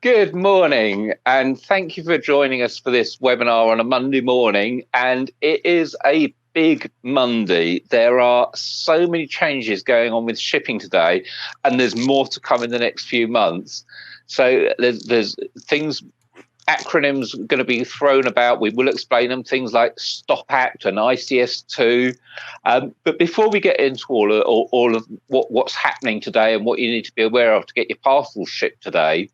Good morning, and thank you for joining us for this webinar on a Monday morning. And it is a big Monday. There are so many changes going on with shipping today, and there's more to come in the next few months. So there's things, acronyms going to be thrown about. We will explain them, things like Stop Act and ICS2. But before we get into all of what's happening today and what you need to be aware of to get your parcels shipped today,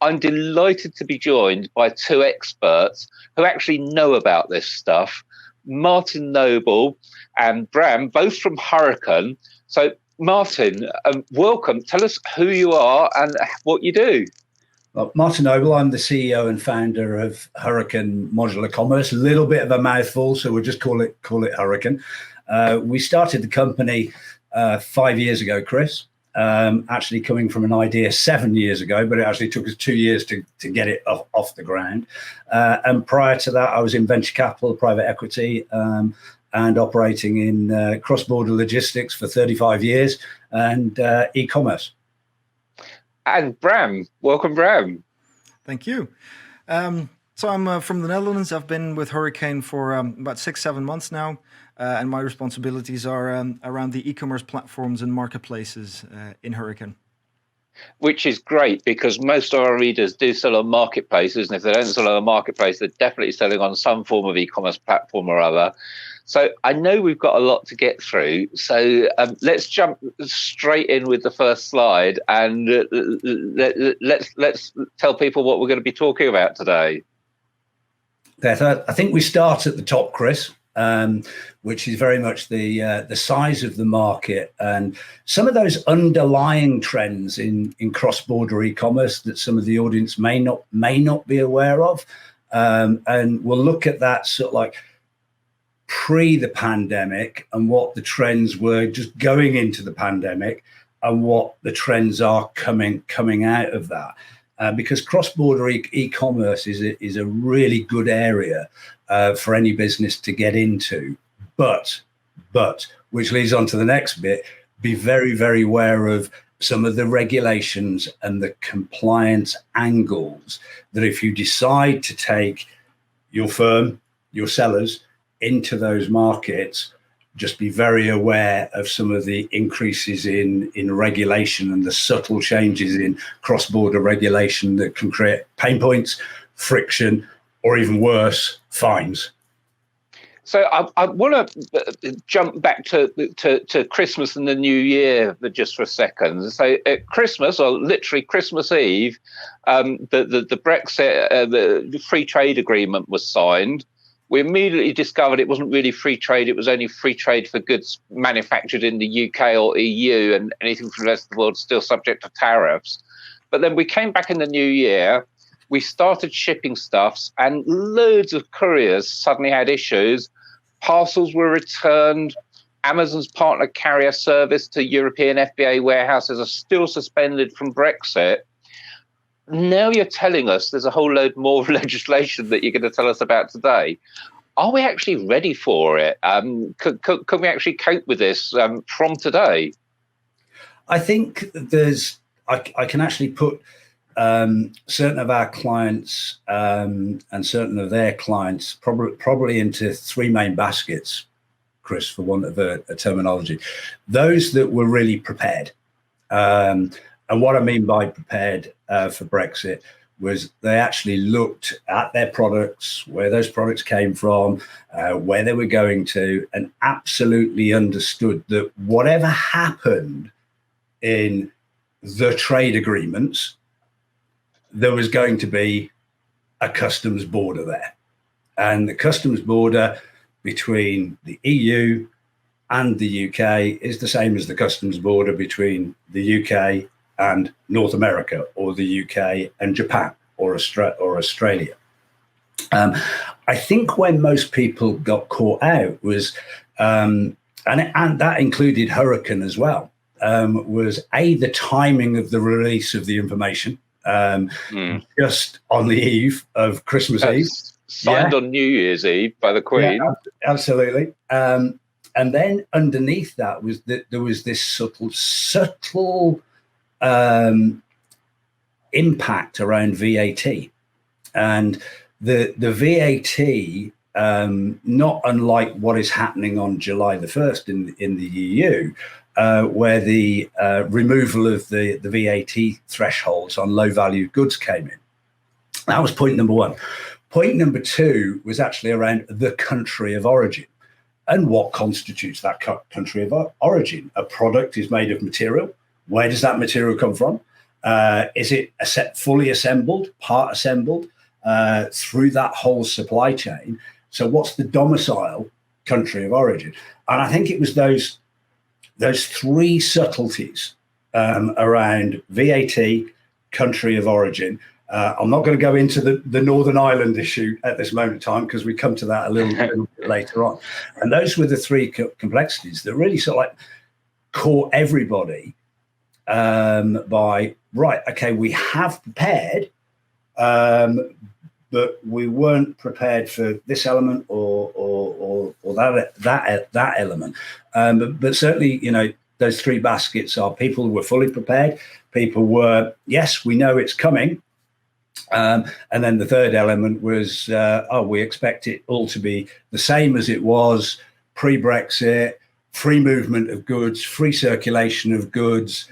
I'm delighted to be joined by two experts who actually know about this stuff, Martin Noble and Bram, both from Hurricane. So, Martin, welcome. Tell us who you are and what you do. Well, Martin Noble, I'm the CEO and founder of Hurricane Modular Commerce. A little bit of a mouthful, so we'll just call it Hurricane. We started the company 5 years ago, Chris. Actually coming from an idea 7 years ago, but it actually took us 2 years to get it off the ground. And prior to that, I was in venture capital, private equity, and operating in cross-border logistics for 35 years and e-commerce. And Bram, welcome, Bram. Thank you. So I'm from the Netherlands. I've been with Hurricane for about 6-7 months now. And my responsibilities are around the e-commerce platforms and marketplaces in Hurricane. Which is great because most of our readers do sell on marketplaces. And if they don't sell on a marketplace, they're definitely selling on some form of e-commerce platform or other. So I know we've got a lot to get through. So let's jump straight in with the first slide and let's tell people what we're going to be talking about today. I think we start at the top, Chris. Which is very much the size of the market and some of those underlying trends in cross-border e-commerce that some of the audience may not be aware of, and we'll look at that sort of like pre the pandemic and what the trends were just going into the pandemic and what the trends are coming out of that. Because cross-border e-commerce is a really good area for any business to get into, but which leads on to the next bit, be very, very aware of some of the regulations and the compliance angles that if you decide to take your firm, your sellers into those markets, just be very aware of some of the increases in regulation and the subtle changes in cross-border regulation that can create pain points, friction, or even worse, fines. So I want to jump back to Christmas and the New Year just for a second. So at Christmas, or literally Christmas Eve, the Brexit, the free trade agreement was signed. We immediately discovered it wasn't really free trade. It was only free trade for goods manufactured in the UK or EU, and anything from the rest of the world still subject to tariffs. But then we came back in the new year. We started shipping stuffs and loads of couriers suddenly had issues. Parcels were returned. Amazon's partner carrier service to European FBA warehouses are still suspended from Brexit. Now you're telling us there's a whole load more of legislation that you're going to tell us about today. Are we actually ready for it? Can we actually cope with this from today? I think I can actually put certain of our clients and certain of their clients probably into three main baskets, Chris, for want of a terminology. Those that were really prepared. And what I mean by prepared for Brexit was they actually looked at their products, where those products came from, where they were going to, and absolutely understood that whatever happened in the trade agreements, there was going to be a customs border there. And the customs border between the EU and the UK is the same as the customs border between the UK and North America, or the UK and Japan, or Australia. I think when most people got caught out was, and that included Hurricane as well, was the timing of the release of the information. Just on the eve of Christmas Eve. Signed on New Year's Eve by the Queen. Yeah, absolutely. And then underneath that was that there was this subtle impact around VAT. And the VAT, not unlike what is happening on July the 1st in the EU, where the removal of the VAT thresholds on low value goods came in. That was point number one. Point number two was actually around the country of origin and what constitutes that country of origin. A product is made of material. Where does that material come from? Is it fully assembled, part assembled through that whole supply chain? So what's the domicile country of origin? And I think it was those three subtleties around VAT, country of origin. I'm not going to go into the Northern Ireland issue at this moment in time because we come to that a little bit later on. And those were the three complexities that really sort of like caught everybody by, right, okay, we have prepared, but we weren't prepared for this element or that element. But certainly, you know, those three baskets are people who were fully prepared, people were, yes, we know it's coming. And then the third element was, we expect it all to be the same as it was pre-Brexit, free movement of goods, free circulation of goods.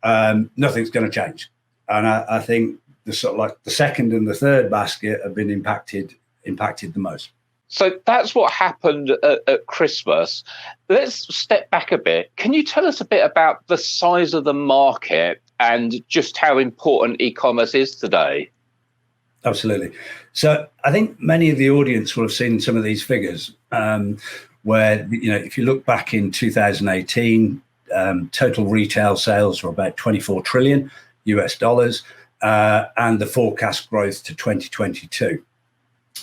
Nothing's going to change. And I think the sort of like the second and the third basket have been impacted the most. So that's what happened at Christmas. Let's step back a bit. Can you tell us a bit about the size of the market and just how important e-commerce is today? Absolutely. So I think many of the audience will have seen some of these figures where, you know, if you look back in 2018, total retail sales were about 24 trillion US dollars, and the forecast growth to 2022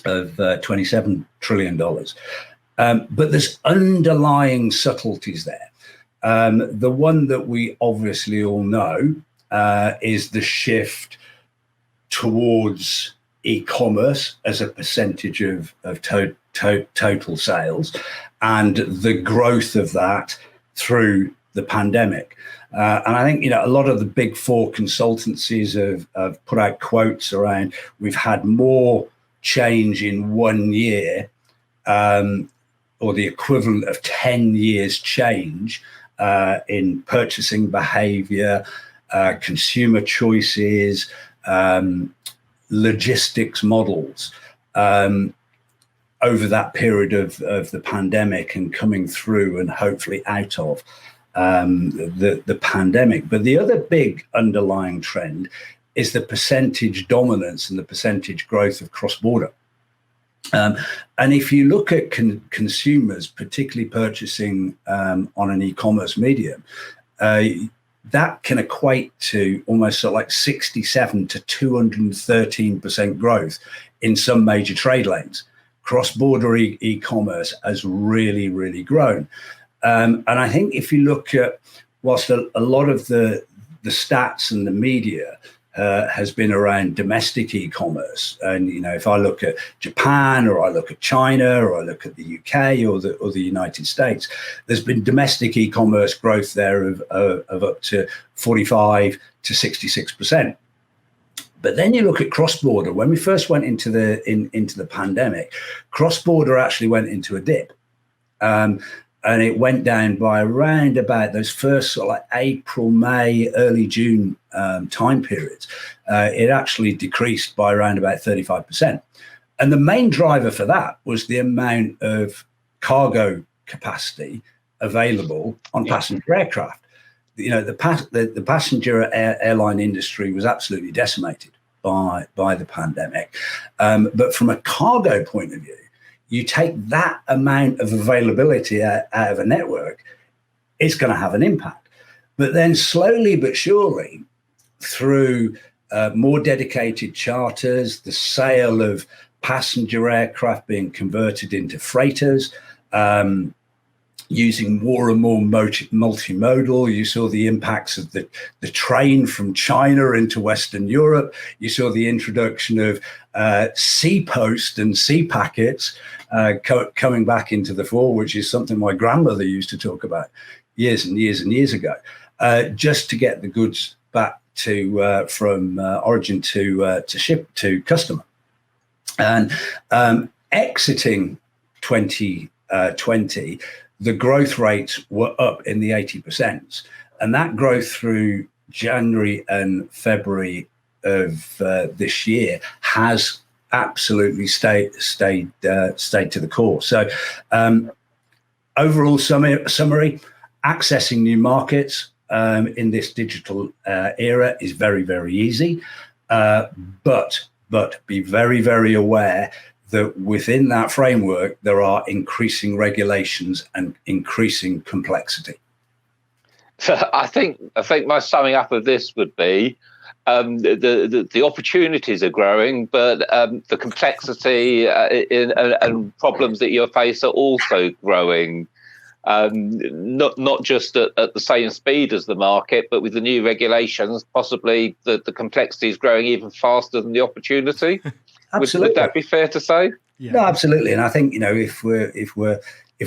of $27 trillion. But there's underlying subtleties there. The one that we obviously all know is the shift towards e-commerce as a percentage of total sales and the growth of that through the pandemic. And I think, you know, a lot of the big four consultancies have put out quotes around we've had more change in 1 year or the equivalent of 10 years change in purchasing behavior, consumer choices, logistics models over that period of the pandemic and coming through and hopefully out of the pandemic. But the other big underlying trend is the percentage dominance and the percentage growth of cross-border. And if you look at consumers, particularly purchasing on an e-commerce medium, that can equate to almost sort of like 67 to 213% growth in some major trade lanes. Cross-border e-commerce has really, really grown. And I think if you look at, whilst a lot of the stats and the media has been around domestic e-commerce, and you know, if I look at Japan or I look at China or I look at the UK or the United States, there's been domestic e-commerce growth there of up to 45 to 66%. But then you look at cross-border. When we first went into the pandemic, cross-border actually went into a dip. And it went down by around about those first sort of like April, May, early June time periods. It actually decreased by around about 35%. And the main driver for that was the amount of cargo capacity available on passenger aircraft. You know, the passenger airline industry was absolutely decimated by the pandemic. But from a cargo point of view, you take that amount of availability out of a network, it's going to have an impact. But then slowly but surely, through more dedicated charters, the sale of passenger aircraft being converted into freighters, using more and more multimodal. You saw the impacts of the train from China into Western Europe. You saw the introduction of sea post and sea packets coming back into the fore, which is something my grandmother used to talk about years and years and years ago, just to get the goods back from origin to ship to customer. And exiting 2020, the growth rates were up in the 80%, and that growth through January and February of this year has absolutely stayed to the core. So overall summary, accessing new markets in this digital era is very, very easy, but be very, very aware that within that framework there are increasing regulations and increasing complexity. So I think my summing up of this would be the opportunities are growing, but the complexity and problems that you face are also growing. Not just at the same speed as the market, but with the new regulations, possibly the complexity is growing even faster than the opportunity. Absolutely. Would that be fair to say? Yeah. No, absolutely. And I think, if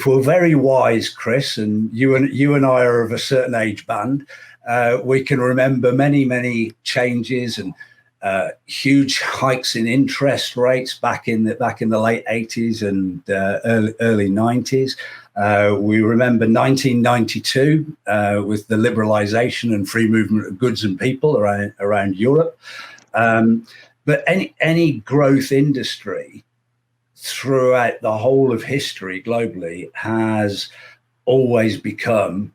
we're very wise, Chris, and you and I are of a certain age band, we can remember many changes and huge hikes in interest rates back in the late 80s and early 90s. We remember 1992 with the liberalization and free movement of goods and people around Europe. But any growth industry throughout the whole of history globally has always become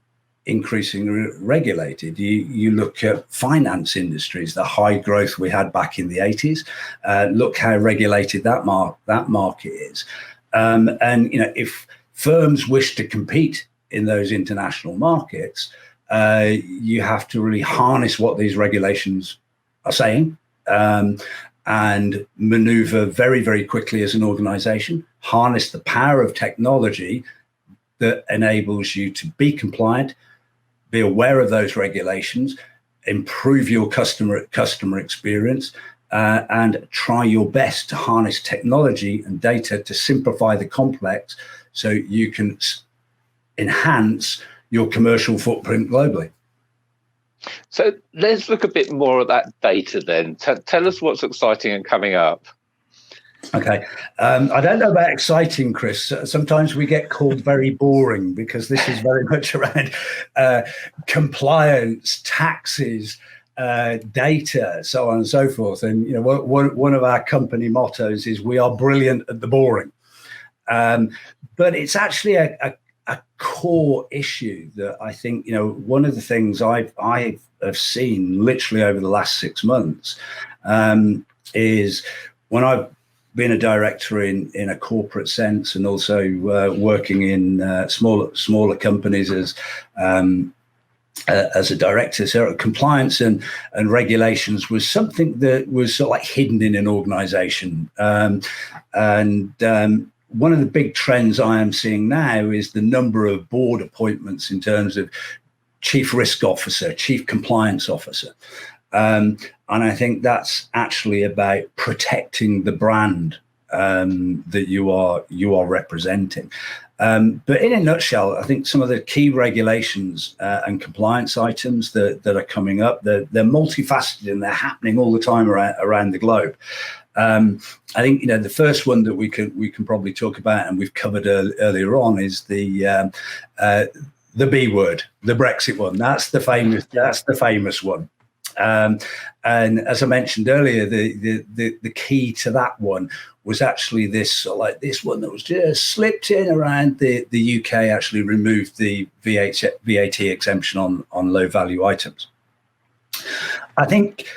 increasingly regulated. You look at finance industries, the high growth we had back in the 80s. Look how regulated that market is. And if firms wish to compete in those international markets, you have to really harness what these regulations are saying. And maneuver very, very quickly as an organization, harness the power of technology that enables you to be compliant, be aware of those regulations, improve your customer experience, and try your best to harness technology and data to simplify the complex so you can enhance your commercial footprint globally. So let's look a bit more at that data then. Tell us what's exciting and coming up. Okay. I don't know about exciting, Chris. Sometimes we get called very boring because this is very much around compliance, taxes, data, so on and so forth. And one of our company mottos is we are brilliant at the boring. But it's actually a core issue that I think, one of the things I have seen literally over the last 6 months is when I've been a director in a corporate sense and also working in smaller companies as a director. So compliance and regulations was something that was sort of like hidden in an organization. One of the big trends I am seeing now is the number of board appointments in terms of chief risk officer, chief compliance officer. And I think that's actually about protecting the brand that you are representing. But in a nutshell, I think some of the key regulations and compliance items that are coming up, they're multifaceted and they're happening all the time around the globe. I think the first one that we can probably talk about, and we've covered earlier on, is the B word, the Brexit one. That's the famous one. And as I mentioned earlier, the key to that one was actually this one that was just slipped in around the UK actually removed the VAT exemption on low value items. I think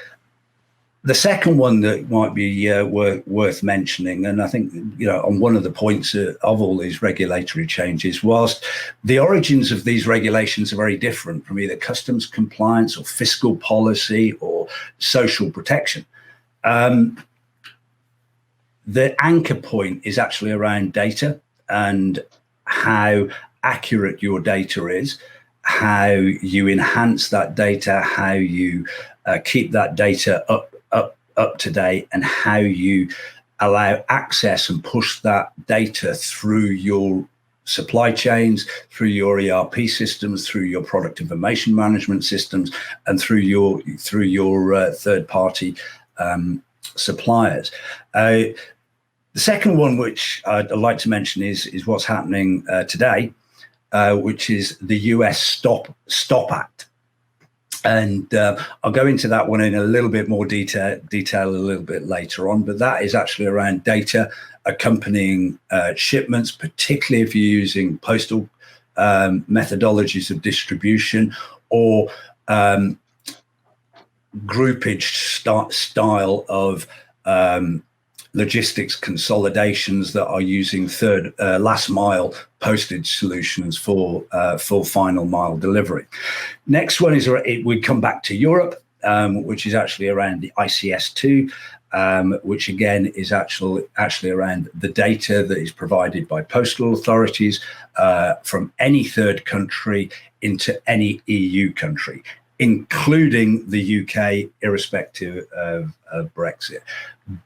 the second one that might be worth mentioning, and I think on one of the points of all these regulatory changes, whilst the origins of these regulations are very different from either customs compliance or fiscal policy or social protection, the anchor point is actually around data and how accurate your data is, how you enhance that data, how you keep that data up to date, and how you allow access and push that data through your supply chains, through your ERP systems, through your product information management systems, and through your third-party suppliers. The second one, which I'd like to mention, is what's happening today, which is the US Stop Act. And I'll go into that one in a little bit more detail a little bit later on, but that is actually around data accompanying shipments, particularly if you're using postal methodologies of distribution or groupage style of logistics consolidations that are using last mile postage solutions for final mile delivery. Next one is we come back to Europe, which is actually around the ICS2, which again is actually around the data that is provided by postal authorities from any third country into any EU country, including the UK, irrespective of Brexit.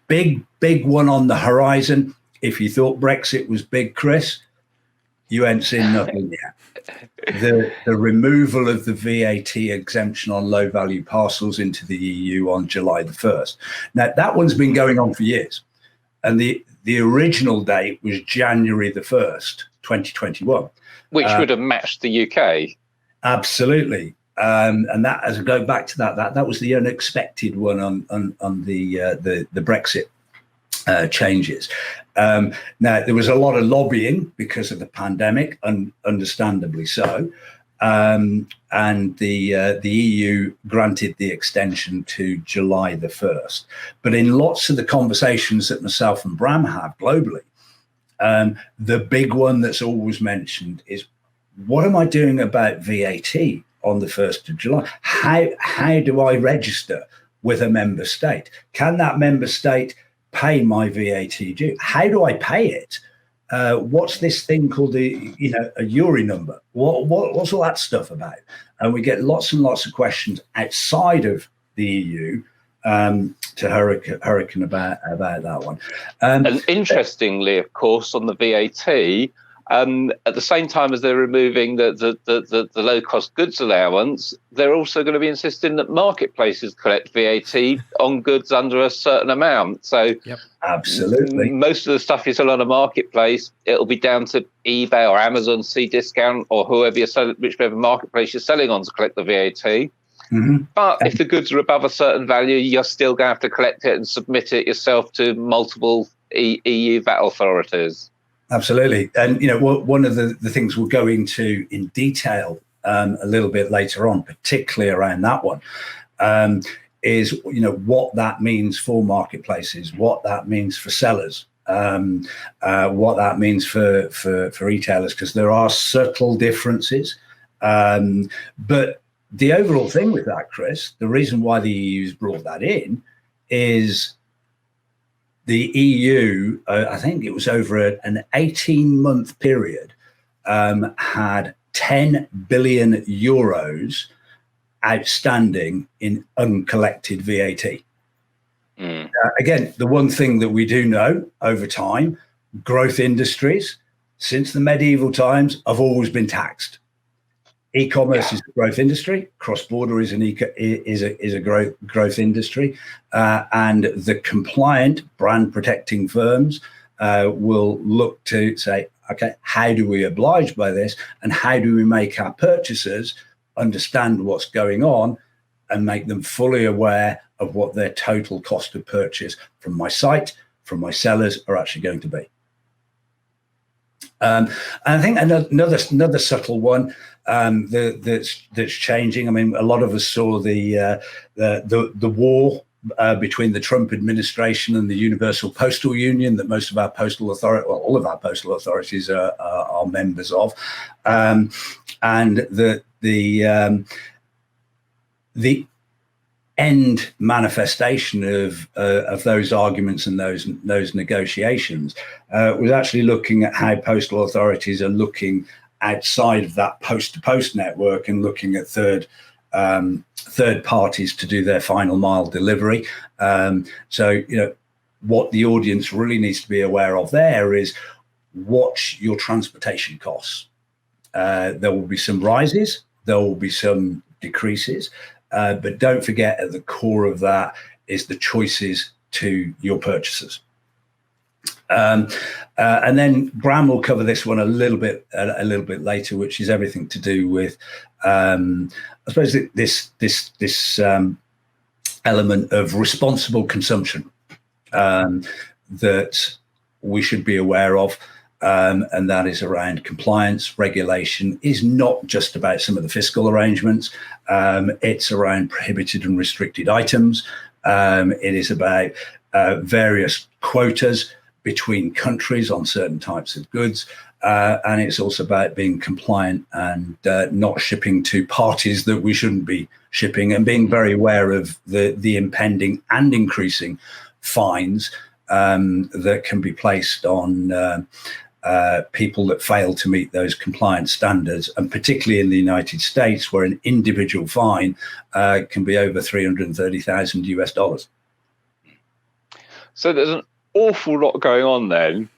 Big one on the horizon. If you thought Brexit was big, Chris, you ain't seen nothing yet. The removal of the VAT exemption on low value parcels into the EU on July the 1st. Now, that one's been going on for years. And the original date was January the 1st, 2021. Which would have matched the UK. Absolutely. And that, as I go back to that was the unexpected one on the Brexit changes. Now, there was a lot of lobbying because of the pandemic, and understandably so. And the EU granted the extension to July the 1st. But in lots of the conversations that myself and Bram have globally, the big one that's always mentioned is, what am I doing about VAT on the 1st of July? How do I register with a member state? Can that member state pay my VAT due? How do I pay it? What's this thing called a URI number? What's all that stuff about? And we get lots and lots of questions outside of the EU to Hurricane about that one. And interestingly, of course, on the VAT, at the same time as they're removing the low-cost goods allowance, they're also going to be insisting that marketplaces collect VAT on goods under a certain amount. So, absolutely, most of the stuff you sell on a marketplace, it'll be down to eBay or Amazon, Cdiscount, or whoever you're selling, whichever marketplace you're selling on, to collect the VAT. Mm-hmm. But if the goods are above a certain value, you're still going to have to collect it and submit it yourself to multiple EU VAT authorities. Absolutely. And, one of the things we'll go into in detail a little bit later on, particularly around that one, is, what that means for marketplaces, what that means for sellers, what that means for retailers, because there are subtle differences. But the overall thing with that, Chris, the reason why the EU's brought that in is the EU, I think it was over an 18-month period, had 10 billion euros outstanding in uncollected VAT. Again, the one thing that we do know over time, growth industries, since the medieval times, have always been taxed. E-commerce is a growth industry. Cross-border is a growth industry, and the compliant brand-protecting firms will look to say, okay, how do we oblige by this, and how do we make our purchasers understand what's going on, and make them fully aware of what their total cost of purchase from my site, from my sellers, are actually going to be. And I think another subtle one that's changing. I mean, a lot of us saw the war between the Trump administration and the Universal Postal Union that most of our postal authority, well, all of our postal authorities are members of, and the end manifestation of those arguments and those negotiations was actually looking at how postal authorities are looking outside of that post-to-post network and looking at third parties to do their final mile delivery. So, what the audience really needs to be aware of there is watch your transportation costs. There will be some rises, there will be some decreases, but don't forget at the core of that is the choices to your purchasers. And then Bram will cover this one a little bit later, which is everything to do with, I suppose, this element of responsible consumption that we should be aware of. And that is around compliance. Regulation is not just about some of the fiscal arrangements. It's around prohibited and restricted items. It is about various quotas between countries on certain types of goods. And it's also about being compliant and not shipping to parties that we shouldn't be shipping, and being very aware of the impending and increasing fines that can be placed on people that fail to meet those compliance standards, and particularly in the United States, where an individual fine can be over $330,000 US. So there's an awful lot going on then.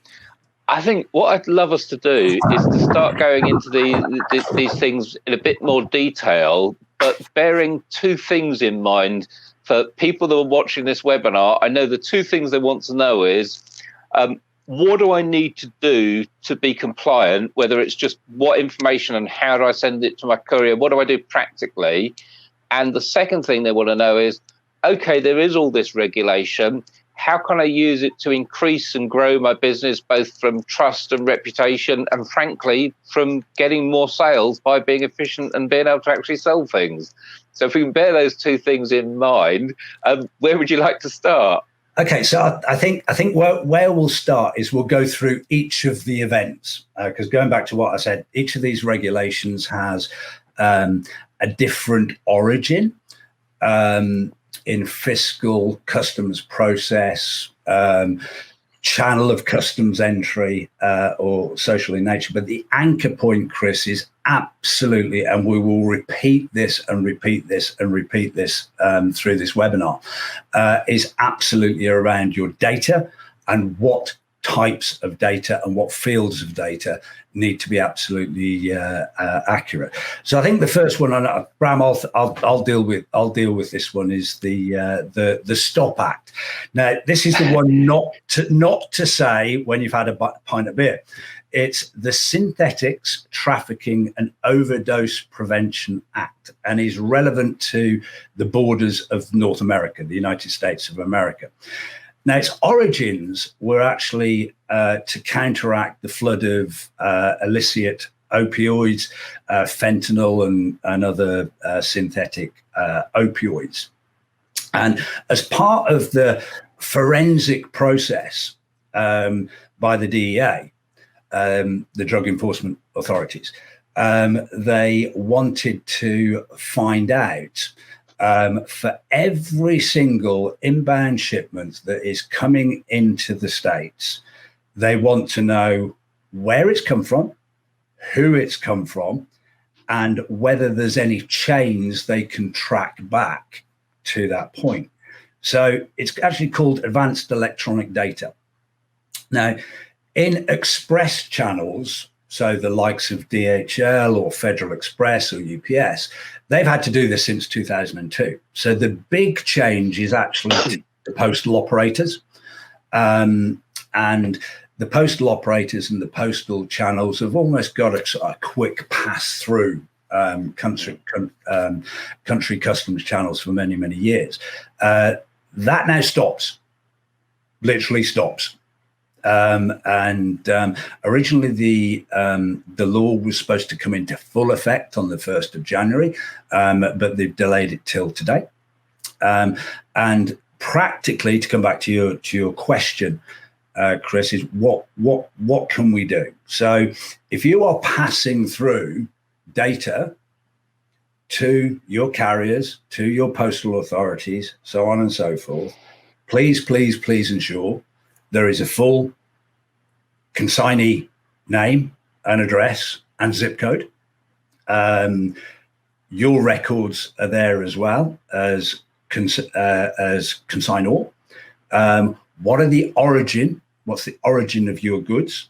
I think what I'd love us to do is to start going into these things in a bit more detail, but bearing two things in mind for people that are watching this webinar. I know the two things they want to know is, what do I need to do to be compliant, whether it's just what information and how do I send it to my courier? What do I do practically? And the second thing they want to know is, okay, there is all this regulation. How can I use it to increase and grow my business, both from trust and reputation, and frankly, from getting more sales by being efficient and being able to actually sell things? So if we can bear those two things in mind, where would you like to start? Okay, so I think where we'll start is we'll go through each of the events, because going back to what I said, each of these regulations has a different origin in fiscal, customs process, channel of customs entry, or social in nature. But the anchor point, Chris, is absolutely, and we will repeat this and repeat this and repeat this through this webinar, is absolutely around your data and what types of data and what fields of data need to be absolutely accurate. So I think the first one, and Bram, I'll deal with this one, is the Stop Act. Now, this is the one not to say when you've had a pint of beer. It's the Synthetics, Trafficking and Overdose Prevention Act, and is relevant to the borders of North America, the United States of America. Now, its origins were actually to counteract the flood of illicit opioids, fentanyl and other synthetic opioids. And as part of the forensic process by the DEA, the Drug Enforcement Authorities, they wanted to find out for every single inbound shipment that is coming into the States, they want to know where it's come from, who it's come from, and whether there's any chains they can track back to that point. So it's actually called advanced electronic data. Now, in express channels, so the likes of DHL or Federal Express or UPS, they've had to do this since 2002. So the big change is actually the postal operators. And the postal operators and the postal channels have almost got a quick pass through country customs channels for many, many years. That now stops, literally stops. Originally the law was supposed to come into full effect on the 1st of January, but they've delayed it till today. And practically, to come back to your question, Chris, is what can we do? So if you are passing through data to your carriers, to your postal authorities, so on and so forth, please ensure there is a full consignee name and address and zip code. Your records are there as well as consignor. What's the origin of your goods?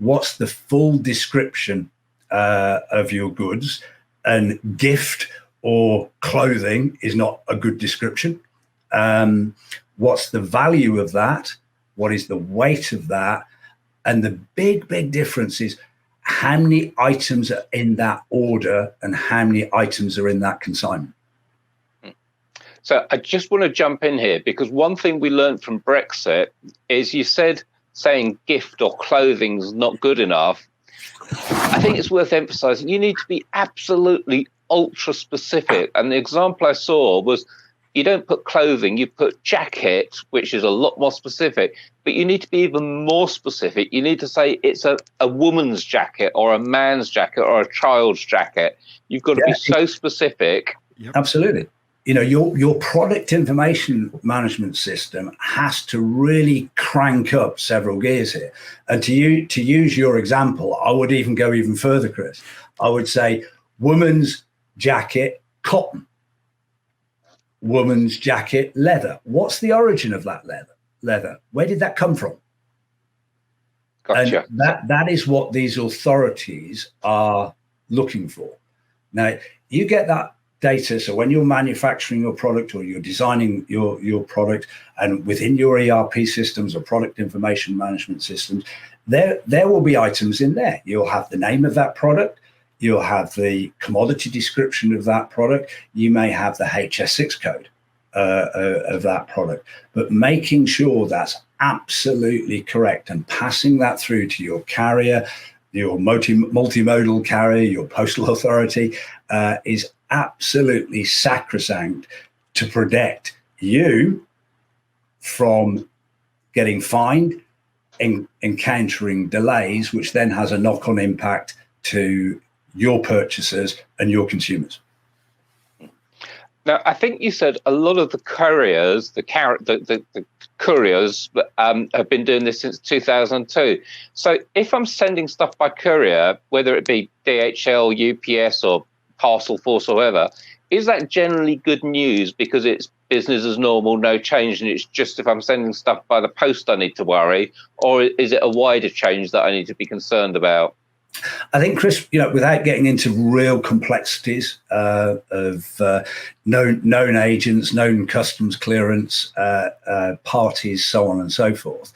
what's the full description of your goods, and gift or clothing is not a good description. What's the value of that? What is the weight of that? And the big difference is how many items are in that order and how many items are in that consignment. So I just want to jump in here, because one thing we learned from Brexit is you said saying gift or clothing is not good enough. I think it's worth emphasizing you need to be absolutely ultra specific. And the example I saw was you don't put clothing, you put jacket, which is a lot more specific, but you need to be even more specific. You need to say it's a woman's jacket or a man's jacket or a child's jacket. You've got to be so specific. Yep. Absolutely. You know, your product information management system has to really crank up several gears here. And to use your example, I would even go even further, Chris. I would say woman's jacket, cotton. Woman's jacket, leather. What's the origin of that leather? Where did that come from? Gotcha. And that is what these authorities are looking for. Now, you get that data. So when you're manufacturing your product or you're designing your product, and within your ERP systems or product information management systems, there will be items in there. You'll have the name of that product. You'll have the commodity description of that product. You may have the HS6 code of that product, but making sure that's absolutely correct and passing that through to your carrier, your multimodal carrier, your postal authority is absolutely sacrosanct to protect you from getting fined, encountering delays, which then has a knock-on impact to your purchasers and your consumers. Now, I think you said a lot of the couriers, the couriers have been doing this since 2002. So if I'm sending stuff by courier, whether it be DHL, UPS or Parcel Force or whatever, is that generally good news because it's business as normal, no change, and it's just if I'm sending stuff by the post I need to worry, or is it a wider change that I need to be concerned about? I think, Chris, without getting into real complexities of known agents, known customs clearance parties, so on and so forth,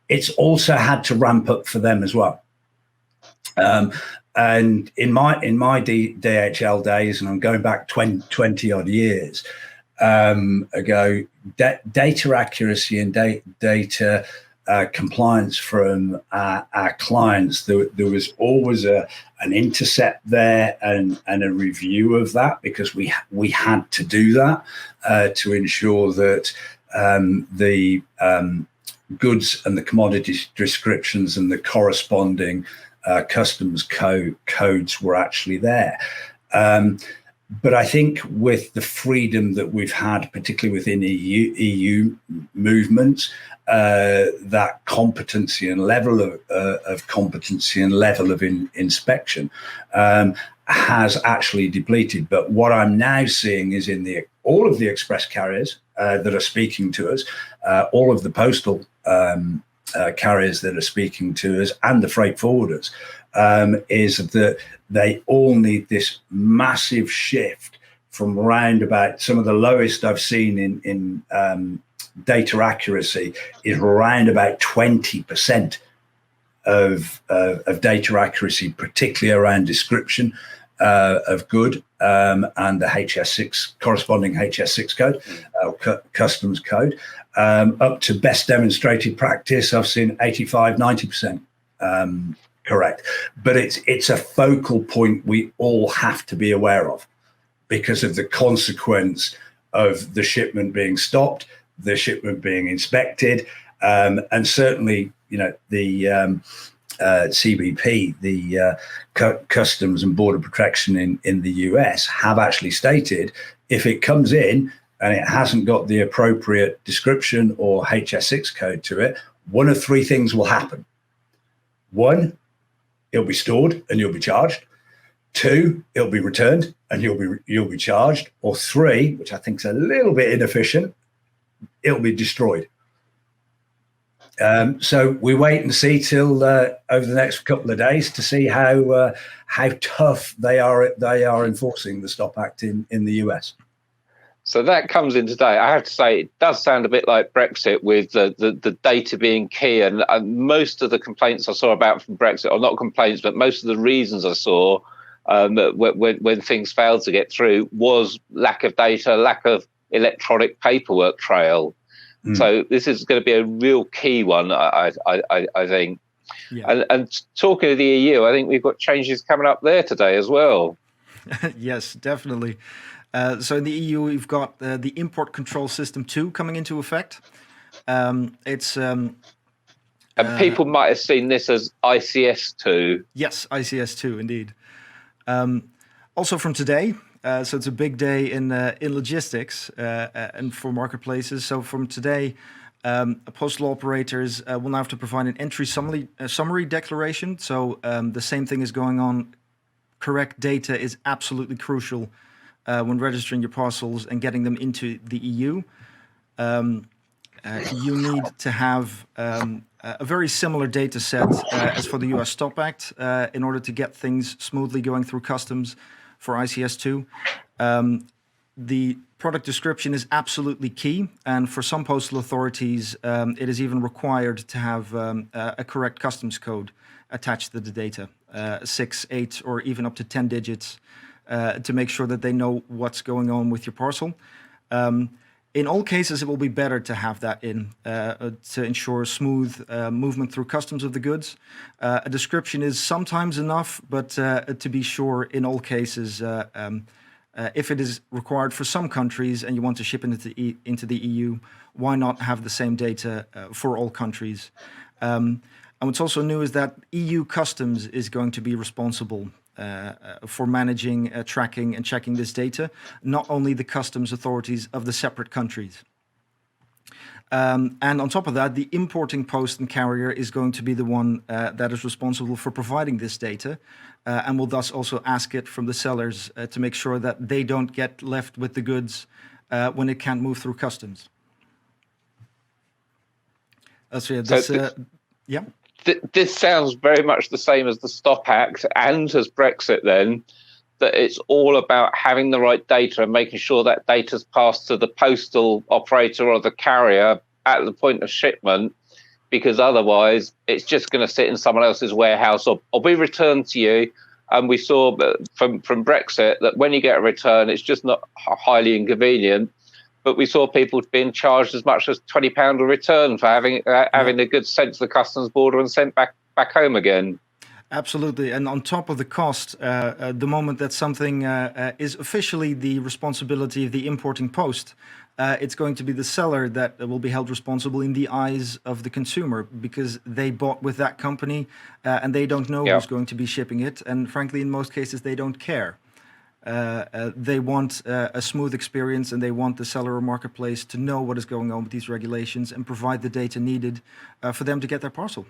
it's also had to ramp up for them as well. And in my DHL days, and I'm going back 20 odd years ago, data accuracy and data compliance from our clients, there was always an intercept there and a review of that, because we had to do that to ensure that the goods and the commodity descriptions and the corresponding customs codes were actually there. But I think with the freedom that we've had, particularly within EU movements, that competency and level of competency and level of inspection has actually depleted. But what I'm now seeing is in all of the express carriers that are speaking to us, all of the postal carriers that are speaking to us, and the freight forwarders, is that they all need this massive shift from around about some of the lowest I've seen in data accuracy is around about 20% of data accuracy, particularly around description of good and the HS6 corresponding HS6 code, customs code, up to best demonstrated practice. I've seen 85, 90% correct. But it's a focal point we all have to be aware of because of the consequence of the shipment being stopped, the shipment being inspected, and certainly, the CBP, the Customs and Border Protection in the US, have actually stated if it comes in and it hasn't got the appropriate description or HS6 code to it, one of three things will happen. One, it'll be stored and you'll be charged. Two, it'll be returned and you'll be charged. Or three, which I think is a little bit inefficient, it'll be destroyed. So we wait and see till over the next couple of days to see how tough they are enforcing the Stop Act in the US. So that comes in today. I have to say, it does sound a bit like Brexit, with the data being key. And most of the complaints I saw about from Brexit, or not complaints, but most of the reasons I saw when things failed to get through was lack of data, lack of electronic paperwork trail. So this is going to be a real key one, I think. Yeah. And talking of the EU, I think we've got changes coming up there today as well. Yes, definitely. So in the EU, we've got the Import Control System 2 coming into effect. It's and people might have seen this as ICS2. Yes, ICS2, indeed. Also from today, so it's a big day in logistics and for marketplaces. So from today, postal operators will now have to provide an entry summary declaration. So the same thing is going on. Correct data is absolutely crucial when registering your parcels and getting them into the EU. You need to have a very similar data set as for the US Stop Act in order to get things smoothly going through customs for ICS2. The product description is absolutely key, and for some postal authorities, it is even required to have a correct customs code attached to the data, 6, 8, or even up to 10 digits, to make sure that they know what's going on with your parcel. In all cases, it will be better to have that in to ensure smooth movement through customs of the goods. A description is sometimes enough, but to be sure, in all cases, if it is required for some countries and you want to ship into the EU, why not have the same data for all countries? And what's also new is that EU customs is going to be responsible for managing, tracking, and checking this data, not only the customs authorities of the separate countries. And on top of that, the importing post and carrier is going to be the one that is responsible for providing this data, and will thus also ask it from the sellers to make sure that they don't get left with the goods when it can't move through customs. Yeah. This sounds very much the same as the Stop Act and as Brexit then, that it's all about having the right data and making sure that data's passed to the postal operator or the carrier at the point of shipment, because otherwise it's just going to sit in someone else's warehouse or be returned to you. And we saw from Brexit that when you get a return, it's just not highly inconvenient. But we saw people being charged as much as £20 a return for having the goods sent to the customs border and sent back home again. Absolutely. And on top of the cost, the moment that something is officially the responsibility of the importing post, it's going to be the seller that will be held responsible in the eyes of the consumer, because they bought with that company and they don't know who's going to be shipping it. And frankly, in most cases, they don't care. They want a smooth experience, and they want the seller or marketplace to know what is going on with these regulations and provide the data needed for them to get their parcel.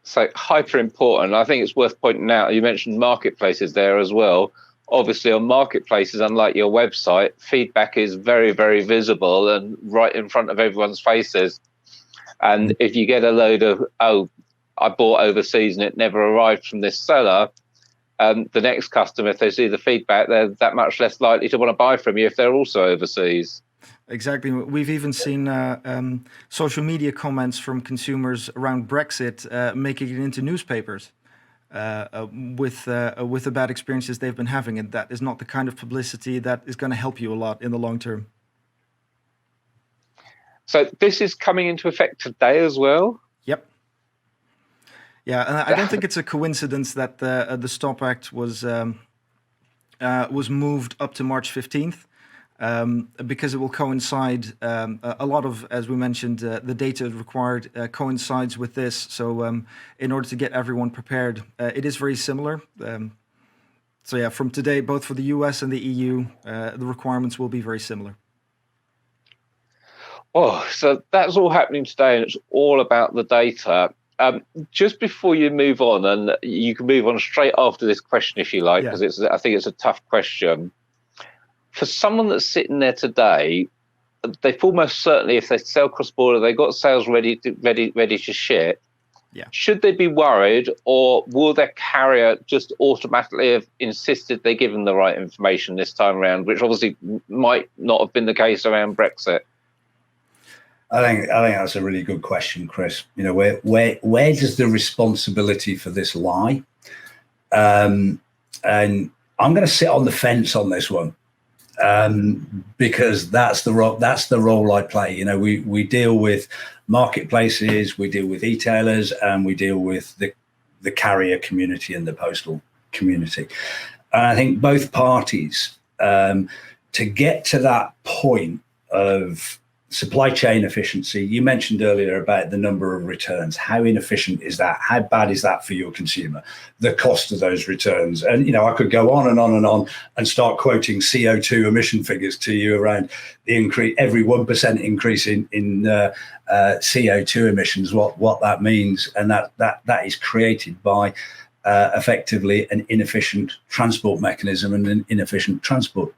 So hyper important. I think it's worth pointing out, you mentioned marketplaces there as well. Obviously on marketplaces, unlike your website, feedback is very, very visible and right in front of everyone's faces. And if you get a load of, I bought overseas and it never arrived from this seller, the next customer, if they see the feedback, they're that much less likely to want to buy from you if they're also overseas. Exactly. We've even seen social media comments from consumers around Brexit making it into newspapers with the bad experiences they've been having, and that is not the kind of publicity that is going to help you a lot in the long term. So this is coming into effect today as well? Yep. Yeah, and I don't think it's a coincidence that the Stop Act was moved up to March 15th. Because it will coincide, a lot of, as we mentioned, the data required coincides with this. So in order to get everyone prepared, it is very similar. So yeah, from today, both for the US and the EU, the requirements will be very similar. Oh, so that's all happening today, and it's all about the data. Just before you move on, and you can move on straight after this question if you like, because I think it's a tough question. For someone that's sitting there today, they've almost certainly, if they sell cross-border, they've got sales ready to ship. Yeah. Should they be worried, or will their carrier just automatically have insisted they give them the right information this time around, which obviously might not have been the case around Brexit? I think that's a really good question, Chris. You know, where does the responsibility for this lie? And I'm going to sit on the fence on this one, because that's the role I play. You know, we deal with marketplaces, we deal with e-tailers, and we deal with the carrier community and the postal community. And I think both parties, to get to that point of supply chain efficiency, you mentioned earlier about the number of returns. How inefficient is that? How bad is that for your consumer? The cost of those returns. And, you know, I could go on and on and on and start quoting CO2 emission figures to you around the increase, every 1% increase in CO2 emissions, what that means. And that is created by effectively an inefficient transport mechanism and an inefficient transport.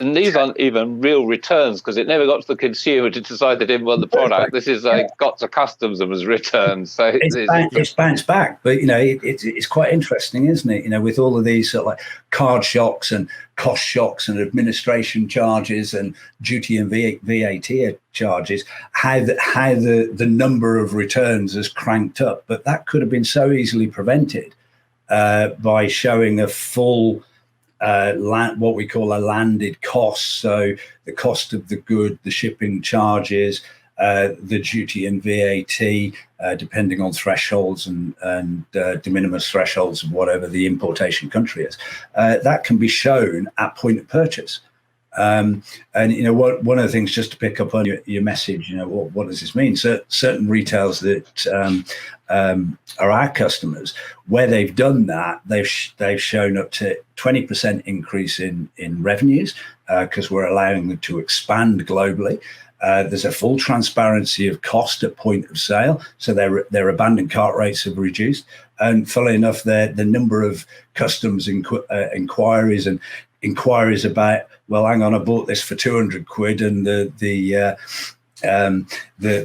And these aren't even real returns, because it never got to the consumer to decide they didn't want the product. This is got to customs and was returned. So it's bounced back. But, you know, it's quite interesting, isn't it? You know, with all of these sort of like card shocks and cost shocks and administration charges and duty and VAT charges, how the number of returns has cranked up. But that could have been so easily prevented by showing a full what we call a landed cost. So the cost of the good, the shipping charges, the duty and VAT, depending on thresholds and de minimis thresholds of whatever the importation country is, that can be shown at point of purchase. And, you know, one of the things, just to pick up on your message, you know, what does this mean? So certain retailers that are our customers, where they've done that, they've shown up to 20% increase in revenues, because we're allowing them to expand globally. There's a full transparency of cost at point of sale, so their abandoned cart rates have reduced. And funnily enough, the number of customs inquiries and inquiries about, well, hang on, I bought this for 200 quid and the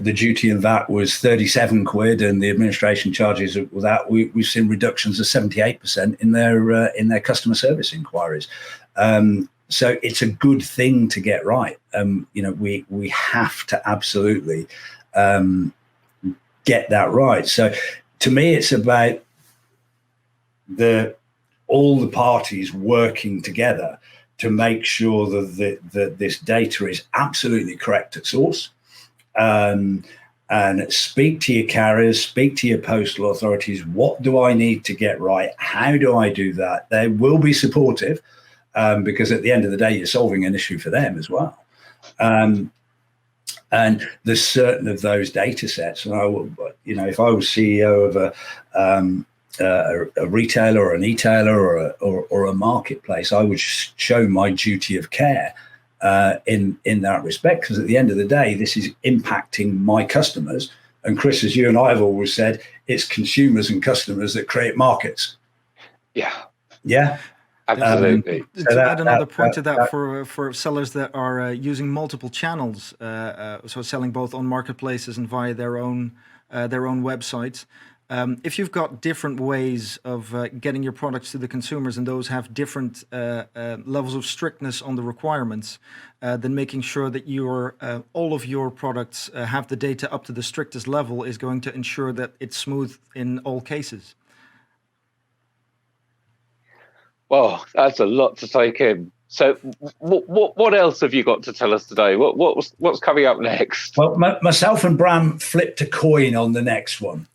duty and VAT was 37 quid and the administration charges with that, we've seen reductions of 78% in their customer service inquiries. So it's a good thing to get right. You know, we have to absolutely get that right. So to me, it's about all the parties working together to make sure that this data is absolutely correct at source. And speak to your carriers, speak to your postal authorities. What do I need to get right? How do I do that? They will be supportive, because at the end of the day, you're solving an issue for them as well. And there's certain of those data sets. And you know, if I was CEO of a retailer or an e-tailer or a marketplace, I would show my duty of care in that respect, because at the end of the day, this is impacting my customers. And Chris, as you and I have always said, it's consumers and customers that create markets. Yeah, absolutely. To add another point to that, for sellers that are using multiple channels, so selling both on marketplaces and via their own websites. If you've got different ways of getting your products to the consumers, and those have different levels of strictness on the requirements, then making sure that all of your products have the data up to the strictest level is going to ensure that it's smooth in all cases. Well, that's a lot to take in. So what else have you got to tell us today? What's coming up next? Well, myself and Bram flipped a coin on the next one.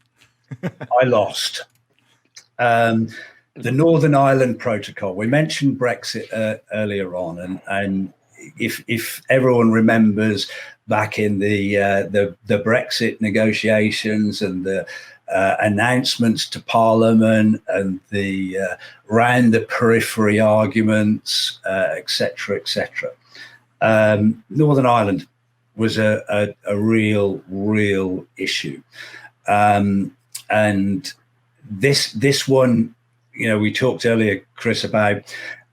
I lost. The Northern Ireland Protocol. We mentioned Brexit earlier on, and if everyone remembers back in the Brexit negotiations and the announcements to Parliament and the round the periphery arguments, etc., Northern Ireland was a real issue. And this one, you know, we talked earlier, Chris, about,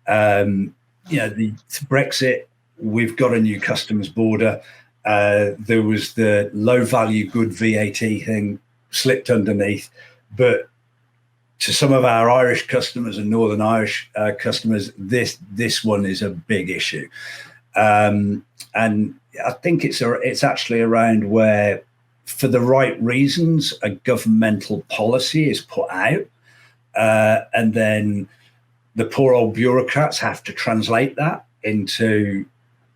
you know, the Brexit we've got a new customs border. There was the low value good VAT thing slipped underneath, but to some of our Irish customers and Northern Irish customers, this one is a big issue, and I think it's actually around where, for the right reasons, a governmental policy is put out, and then the poor old bureaucrats have to translate that into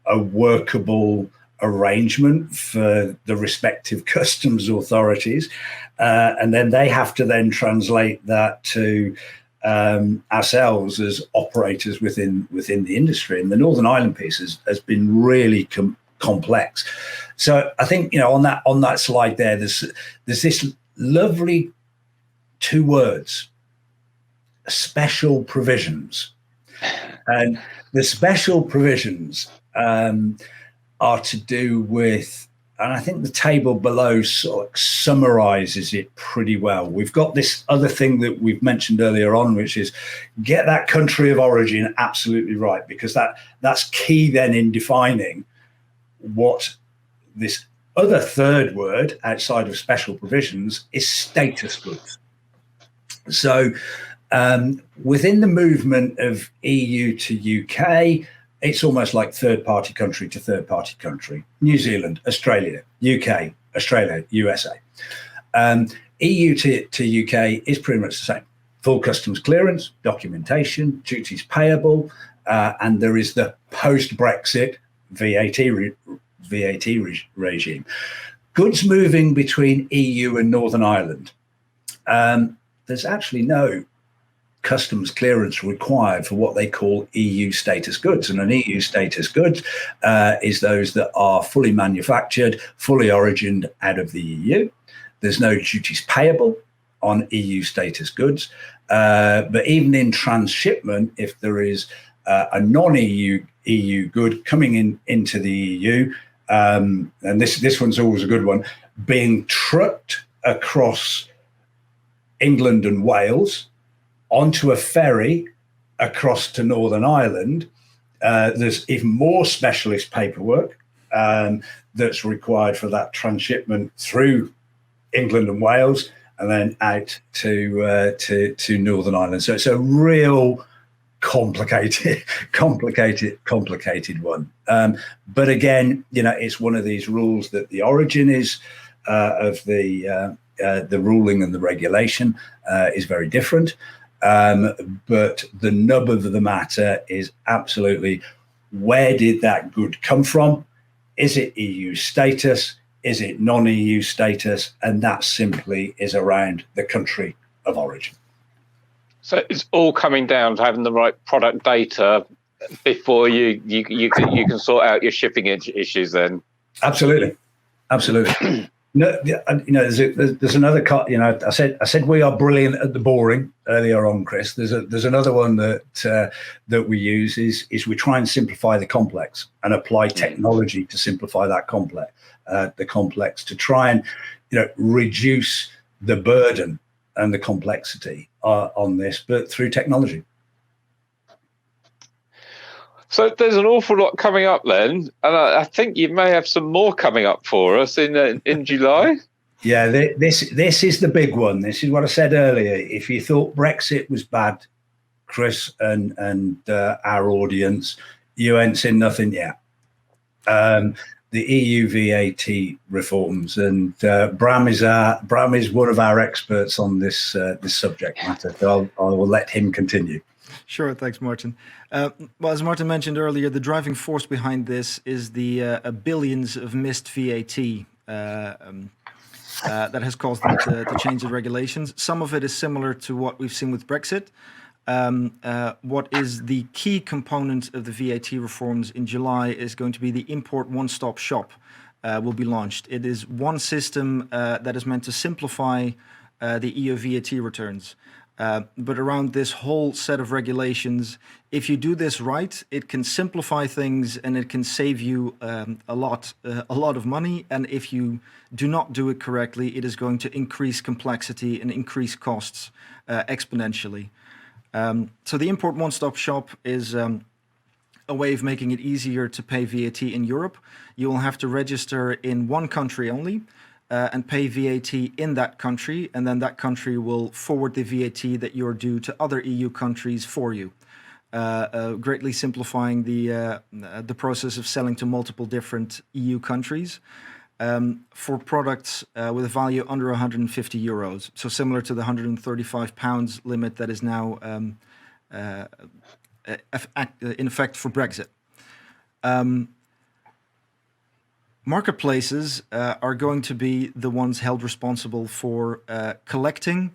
a workable arrangement for the respective customs authorities, and then they have to then translate that to ourselves as operators within the industry. And the Northern Ireland piece has been really complex. So I think, on that slide there, there's this lovely two words: special provisions. And the special provisions are to do with, and I think the table below sort of summarizes it pretty well. We've got this other thing that we've mentioned earlier on, which is get that country of origin absolutely right, because that's key then in defining what this other third word outside of special provisions is: status goods. So within the movement of EU to UK, it's almost like third-party country to third-party country. New Zealand, Australia, UK, Australia, USA. EU to UK is pretty much the same. Full customs clearance, documentation, duties payable, and there is the post-Brexit VAT regime. Goods moving between EU and Northern Ireland. There's actually no customs clearance required for what they call EU status goods. And an EU status goods is those that are fully manufactured, fully origined out of the EU. There's no duties payable on EU status goods. But even in transshipment, if there is a non-EU good coming into the EU, and this one's always a good one, being trucked across England and Wales onto a ferry across to Northern Ireland, there's even more specialist paperwork that's required for that transshipment through England and Wales and then out to Northern Ireland. So it's a real complicated one. But again, it's one of these rules that the origin is of the ruling and the regulation is very different. But the nub of the matter is absolutely, where did that good come from? Is it EU status? Is it non-EU status? And that simply is around the country of origin. So it's all coming down to having the right product data before you can sort out your shipping issues then. Absolutely. No, there's another cut. I said we are brilliant at the boring earlier on, Chris. There's another one that we use is we try and simplify the complex and apply technology to simplify that complex to try and reduce the burden and the complexity on this, but through technology. So there's an awful lot coming up then, and I think you may have some more coming up for us in July. Yeah, this is the big one. This is what I said earlier. If you thought Brexit was bad, Chris and our audience, you ain't seen nothing yet. The EU VAT reforms, and Bram is one of our experts on this subject matter. So I will let him continue. Sure, thanks, Martin. Well, as Martin mentioned earlier, the driving force behind this is the billions of missed VAT that has caused them to change the regulations. Some of it is similar to what we've seen with Brexit. What is the key component of the VAT reforms in July is going to be the import one-stop shop will be launched. It is one system that is meant to simplify the EU VAT returns. But around this whole set of regulations, if you do this right, it can simplify things and it can save you a lot of money. And if you do not do it correctly, it is going to increase complexity and increase costs exponentially. So the import one-stop shop is a way of making it easier to pay VAT in Europe. You will have to register in one country only and pay VAT in that country, and then that country will forward the VAT that you're due to other EU countries for you, greatly simplifying the process of selling to multiple different EU countries. For products with a value under 150 euros, so similar to the 135 pounds limit that is now in effect for Brexit. Marketplaces are going to be the ones held responsible for collecting,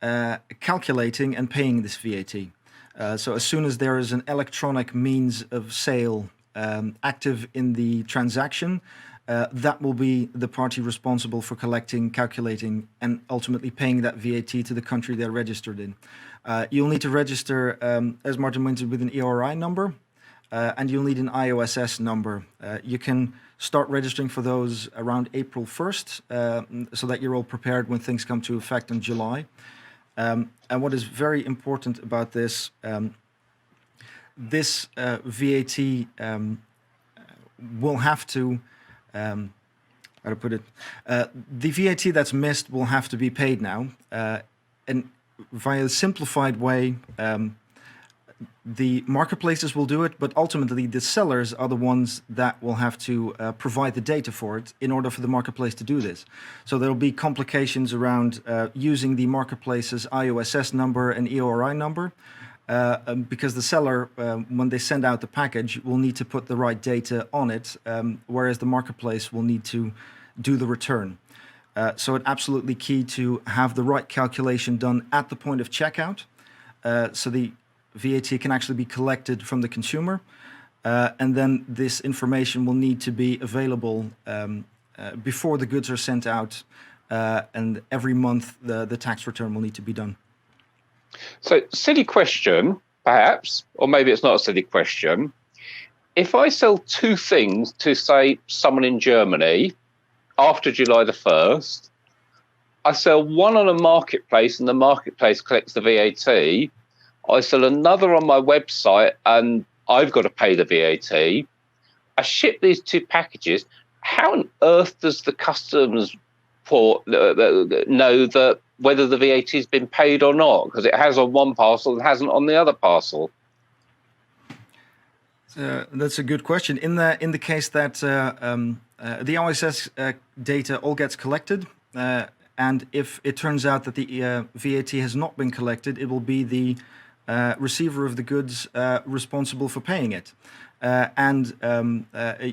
calculating, and paying this VAT. So as soon as there is an electronic means of sale active in the transaction, that will be the party responsible for collecting, calculating, and ultimately paying that VAT to the country they're registered in. You'll need to register, as Martin mentioned, with an EORI number, and you'll need an IOSS number. You can start registering for those around April 1st, so that you're all prepared when things come to effect in July. And what is very important about this, this VAT will have to, how to put it, the VAT that's missed will have to be paid now. And via a simplified way, the marketplaces will do it, but ultimately the sellers are the ones that will have to provide the data for it in order for the marketplace to do this. So there will be complications around using the marketplace's IOSS number and EORI number, because the seller, when they send out the package, will need to put the right data on it, whereas the marketplace will need to do the return. So it's absolutely key to have the right calculation done at the point of checkout, so the VAT can actually be collected from the consumer, and then this information will need to be available before the goods are sent out, and every month the tax return will need to be done. So, silly question, perhaps, or maybe it's not a silly question. If I sell two things to, say, someone in Germany after July the 1st, I sell one on a marketplace and the marketplace collects the VAT. I sell another on my website and I've got to pay the VAT. I ship these two packages. How on earth does the customs port know that whether the VAT has been paid or not? Because it has on one parcel and hasn't on the other parcel. That's a good question. In the case that the ISS data all gets collected, and if it turns out that the VAT has not been collected, it will be the receiver of the goods responsible for paying it. And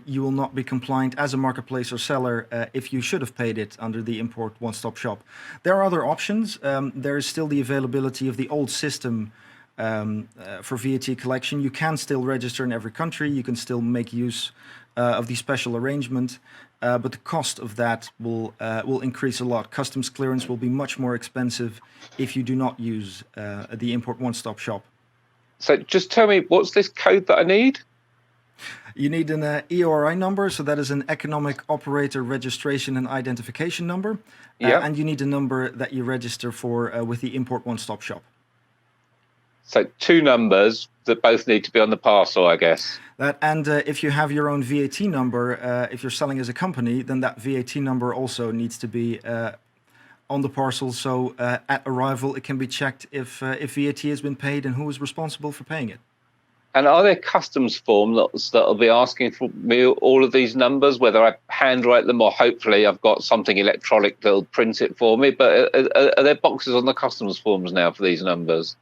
you will not be compliant as a marketplace or seller if you should have paid it under the import one-stop shop. There are other options. There is still the availability of the old system for VAT collection. You can still register in every country. You can still make use of the special arrangement, but the cost of that will increase a lot. Customs clearance will be much more expensive if you do not use the import one-stop shop. So just tell me, what's this code that I need? You need an EORI number, so that is an economic operator registration and identification number. And you need a number that you register for with the import one-stop shop. So two numbers that both need to be on the parcel, I guess. And if you have your own VAT number, if you're selling as a company, then that VAT number also needs to be on the parcel. So at arrival, it can be checked if VAT has been paid and who is responsible for paying it. And are there customs forms that will be asking for me all of these numbers, whether I handwrite them or hopefully I've got something electronic that'll print it for me? But are there boxes on the customs forms now for these numbers?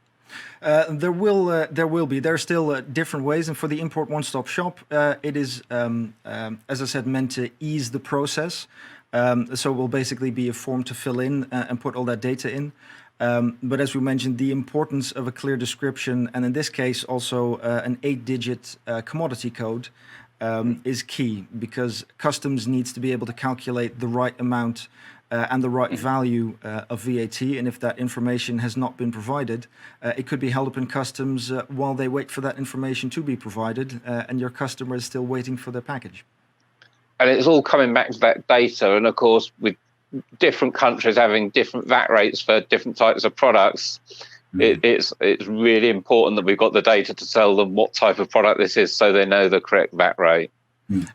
There will be. There are still different ways, and for the import one-stop shop, it is, as I said, meant to ease the process. So it will basically be a form to fill in and put all that data in. But as we mentioned, the importance of a clear description, and in this case also an 8-digit commodity code, is key, because customs needs to be able to calculate the right amount and the right value of VAT. And if that information has not been provided, it could be held up in customs while they wait for that information to be provided, and your customer is still waiting for their package. And it's all coming back to that data. And of course, with different countries having different VAT rates for different types of products, It's really important that we've got the data to tell them what type of product this is, so they know the correct VAT rate.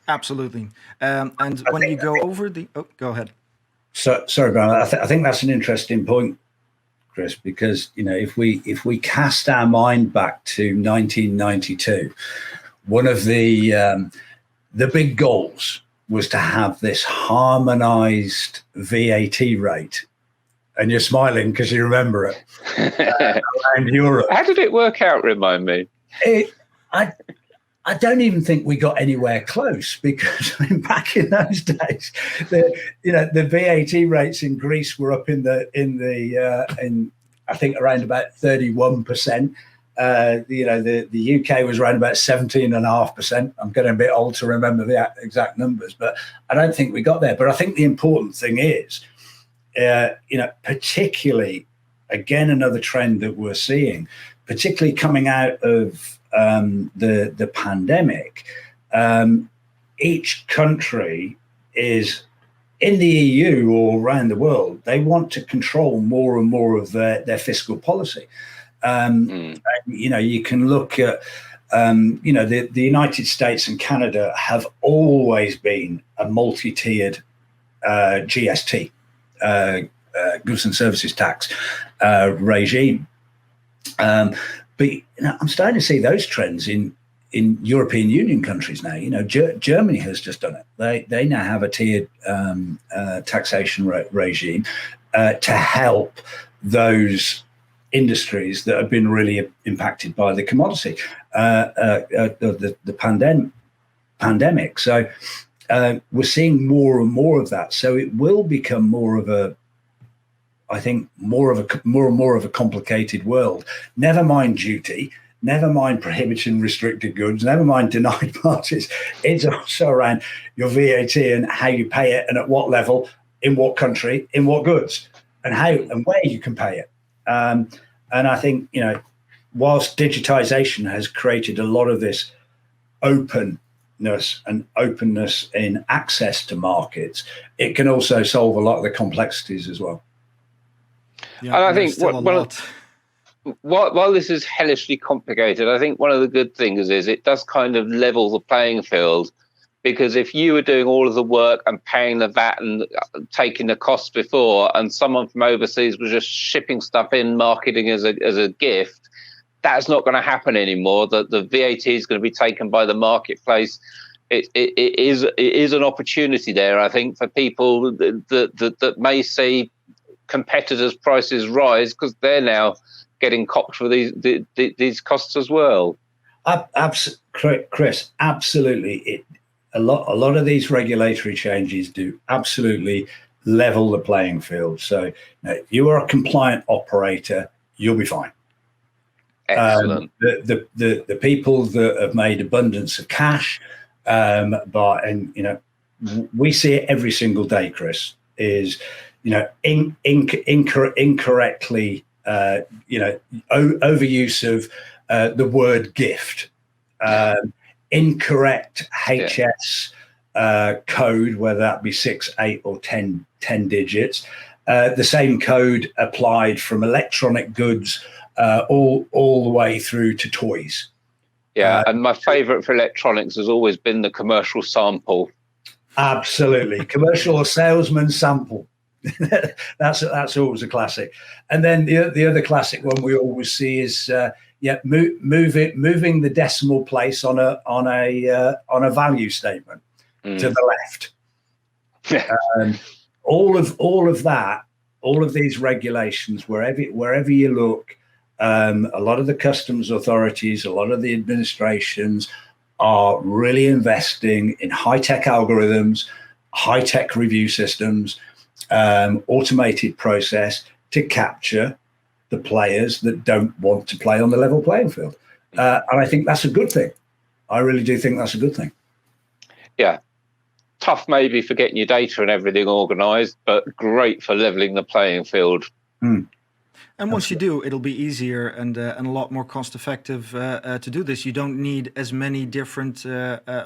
Absolutely. And when you go over the, go ahead. So sorry, Brian. I think that's an interesting point, Chris, because if we cast our mind back to 1992, one of the big goals was to have this harmonized VAT rate. And you're smiling because you remember it. Around Europe. How did it work out? Remind me. I don't even think we got anywhere close, because back in those days, the VAT rates in Greece were up in I think around about 31%. The UK was around about 17.5%. I'm getting a bit old to remember the exact numbers, but I don't think we got there. But I think the important thing is, particularly, again, another trend that we're seeing, particularly coming out of the pandemic, each country is in the EU or around the world, they want to control more and more of their fiscal policy. And, you can look at, the United States and Canada have always been a multi-tiered GST, goods and services tax regime. But I'm starting to see those trends in European Union countries now. Germany has just done it. They now have a tiered taxation regime to help those industries that have been really impacted by the commodity, the pandemic. So we're seeing more and more of that. So it will become more and more of a complicated world. Never mind duty, never mind prohibited restricted goods, never mind denied parties. It's also around your VAT and how you pay it, and at what level, in what country, in what goods, and how and where you can pay it. And I think, whilst digitization has created a lot of this openness in access to markets, it can also solve a lot of the complexities as well. Yeah, and I think while this is hellishly complicated, I think one of the good things is it does kind of level the playing field, because if you were doing all of the work and paying the VAT and taking the costs before, and someone from overseas was just shipping stuff in, marketing as a gift, that's not going to happen anymore. The VAT is going to be taken by the marketplace. It is an opportunity there, I think, for people that may see competitors' prices rise, because they're now getting copped for these costs as well. Chris, absolutely. A lot of these regulatory changes do absolutely level the playing field. So if you are a compliant operator, you'll be fine. Excellent. The people that have made abundance of cash, we see it every single day, Chris, is incorrectly overuse of the word gift, incorrect HS code, whether that be 6, 8 or 10 digits, the same code applied from electronic goods all the way through to toys. And my favorite for electronics has always been the commercial sample. Absolutely. Commercial or salesman sample. That's always a classic. And then the other classic one we always see is moving the decimal place on a value statement to the left. All of that, all of these regulations, wherever you look, a lot of the customs authorities, a lot of the administrations are really investing in high-tech algorithms, high-tech review systems, automated process to capture the players that don't want to play on the level playing field. And I think that's a good thing. I really do think that's a good thing. Yeah. Tough maybe for getting your data and everything organized, but great for leveling the playing field. And once you do, it'll be easier and a lot more cost effective to do this. You don't need as many different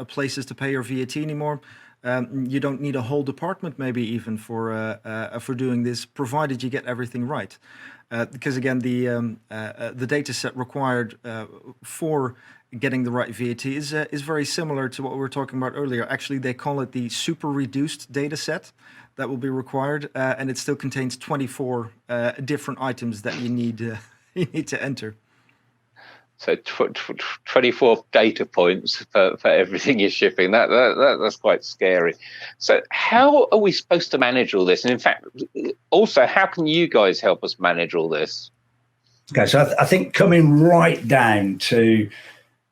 places to pay your VAT anymore. You don't need a whole department, maybe even for doing this, provided you get everything right. Because again, the data set required for getting the right VAT is very similar to what we were talking about earlier. Actually, they call it the super reduced data set that will be required, and it still contains 24 different items that you need you need to enter. So 24 data points for everything you're shipping. That's quite scary. So how are we supposed to manage all this? And in fact, also, how can you guys help us manage all this? Okay, so I think coming right down to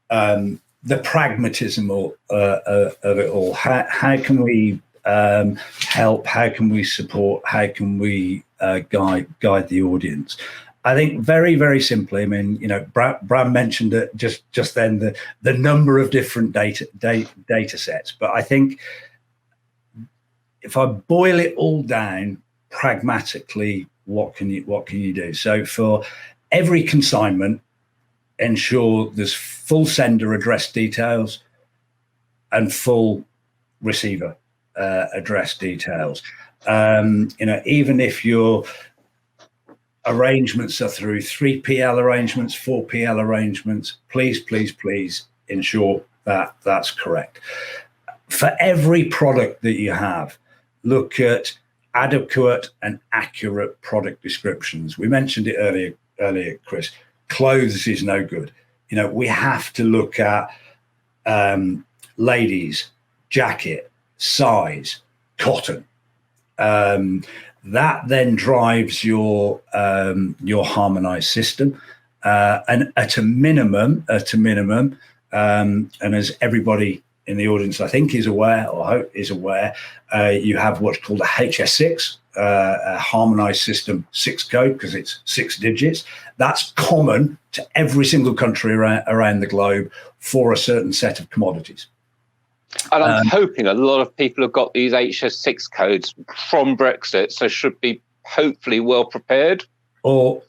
the pragmatism of it all. How can we help? How can we support? How can we guide the audience? I think very, very simply. I mean, Brad mentioned it just then, the number of different data sets. But I think if I boil it all down pragmatically, what can you do? So for every consignment, ensure there's full sender address details and full receiver address details. Even if your arrangements are through 3PL arrangements, 4PL arrangements, please ensure that that's correct. For every product that you have, look at adequate and accurate product descriptions. We mentioned it earlier, Chris. Clothes is no good. We have to look at ladies, jacket, size, cotton. That then drives your harmonized system, and at a minimum, and as everybody in the audience I think is aware, or hope is aware, you have what's called a HS6, a harmonized system 6 code, because it's 6 digits. That's common to every single country around the globe for a certain set of commodities. And I'm hoping a lot of people have got these HS6 codes from Brexit, so should be hopefully well prepared. Or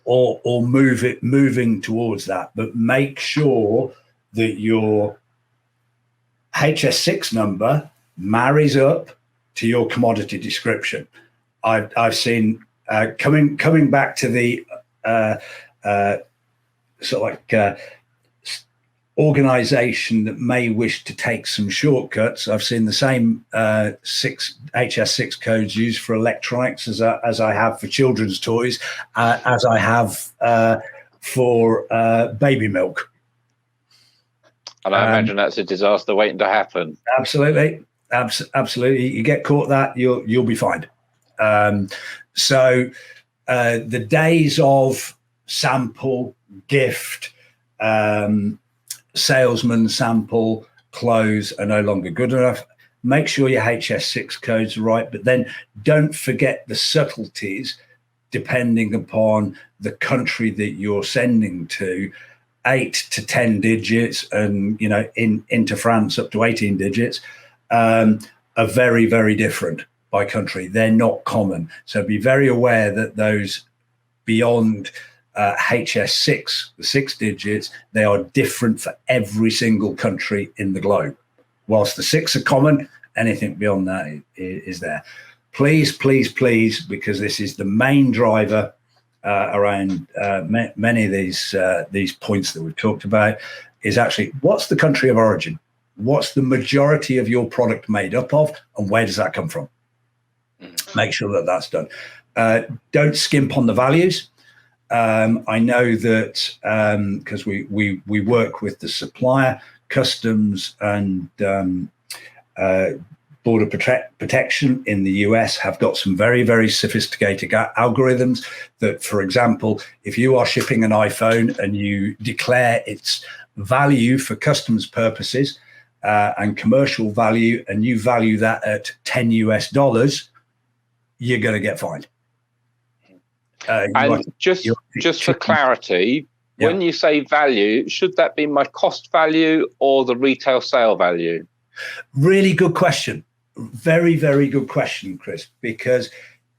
moving towards that. But make sure that your HS6 number marries up to your commodity description. I've seen coming back to the organization that may wish to take some shortcuts. I've seen the same HS6 codes used for electronics as I have for children's toys, as I have for baby milk. And I imagine that's a disaster waiting to happen. Absolutely. You get caught that, you'll be fined. So the days of sample, gift, salesman sample, close are no longer good enough. Make sure your HS6 code's right, but then don't forget the subtleties depending upon the country that you're sending to. 8 to 10 digits, and into France up to 18 digits are very, very different by country. They're not common, so be very aware that those beyond HS6, the 6 digits, they are different for every single country in the globe. Whilst the 6 are common, anything beyond that is there. Please, because this is the main driver around many of these points that we've talked about, is actually what's the country of origin? What's the majority of your product made up of, and where does that come from? Make sure that that's done. Don't skimp on the values. I know that because we work with the supplier, customs and border protection in the US have got some very, very sophisticated algorithms that, for example, if you are shipping an iPhone and you declare its value for customs purposes and commercial value, and you value that at $10 US, you're going to get fined. And just for clarity, when you say value, should that be my cost value or the retail sale value? Really good question. Very, very good question, Chris, because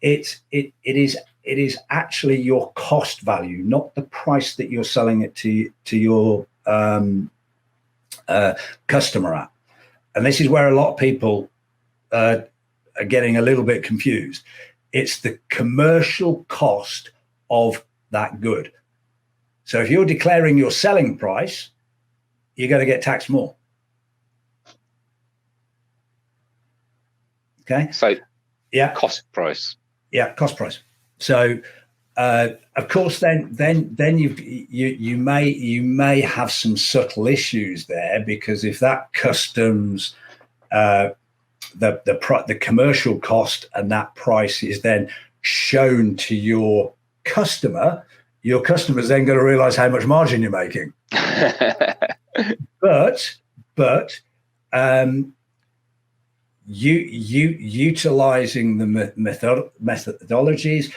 it is actually your cost value, not the price that you're selling it to your customer at. And this is where a lot of people are getting a little bit confused. It's the commercial cost of that good. So if you're declaring your selling price, you're going to get taxed more. Okay. So yeah, cost price. Yeah, cost price. So of course, then you may have some subtle issues there, because if that customs the commercial cost and that price is then shown to your customer's then going to realize how much margin you're making. but utilizing the methodologies,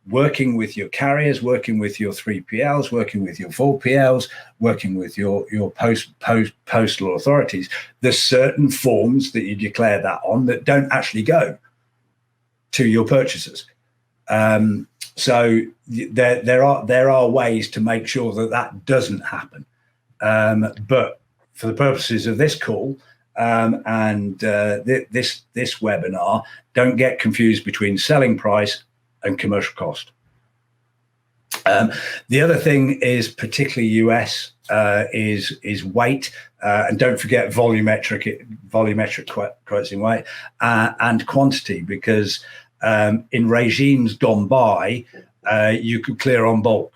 working with your carriers, working with your 3PLs, working with your 4PLs, working with your postal authorities, there's certain forms that you declare that on that don't actually go to your purchasers. So there are ways to make sure that doesn't happen. But for the purposes of this call, this webinar, don't get confused between selling price and commercial cost. The other thing is, particularly US, is weight, and don't forget volumetric quotes in weight, and quantity, because in regimes gone by, you could clear on bulk.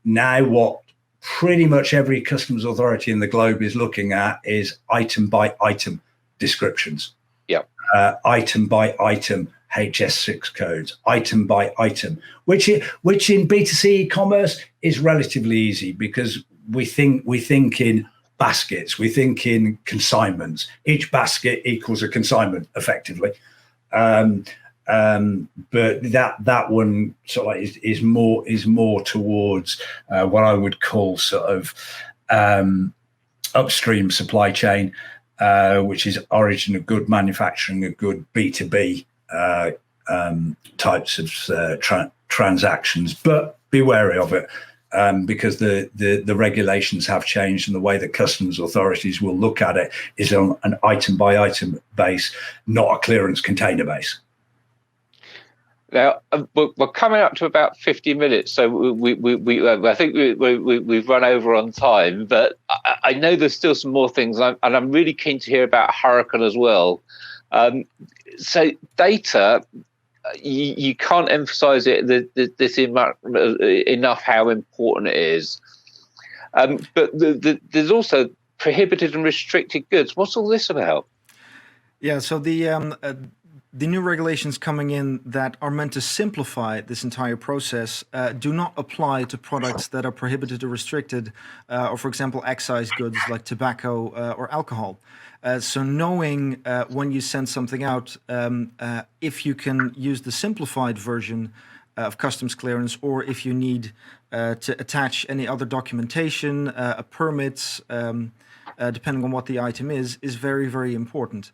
Now what pretty much every customs authority in the globe is looking at is item by item descriptions. Yeah. Item by item HS6 codes, item by item, which in B2C e-commerce is relatively easy, because we think in baskets, we think in consignments. Each basket equals a consignment, effectively. But that one sort of is more towards what I would call sort of upstream supply chain, which is origin of good, manufacturing of good, B2B types of transactions. But be wary of it, because the regulations have changed, and the way that customs authorities will look at it is on an item by item base, not a clearance container base. Now we're coming up to about 50 minutes, so I think we've run over on time. But I know there's still some more things, and I'm really keen to hear about Hurricane as well. So data, you can't emphasize it enough how important it is. But there's also prohibited and restricted goods. What's all this about? Yeah, so the new regulations coming in that are meant to simplify this entire process do not apply to products that are prohibited or restricted, or, for example, excise goods like tobacco or alcohol. So knowing when you send something out, if you can use the simplified version of customs clearance, or if you need to attach any other documentation, a permit, depending on what the item is very, very important.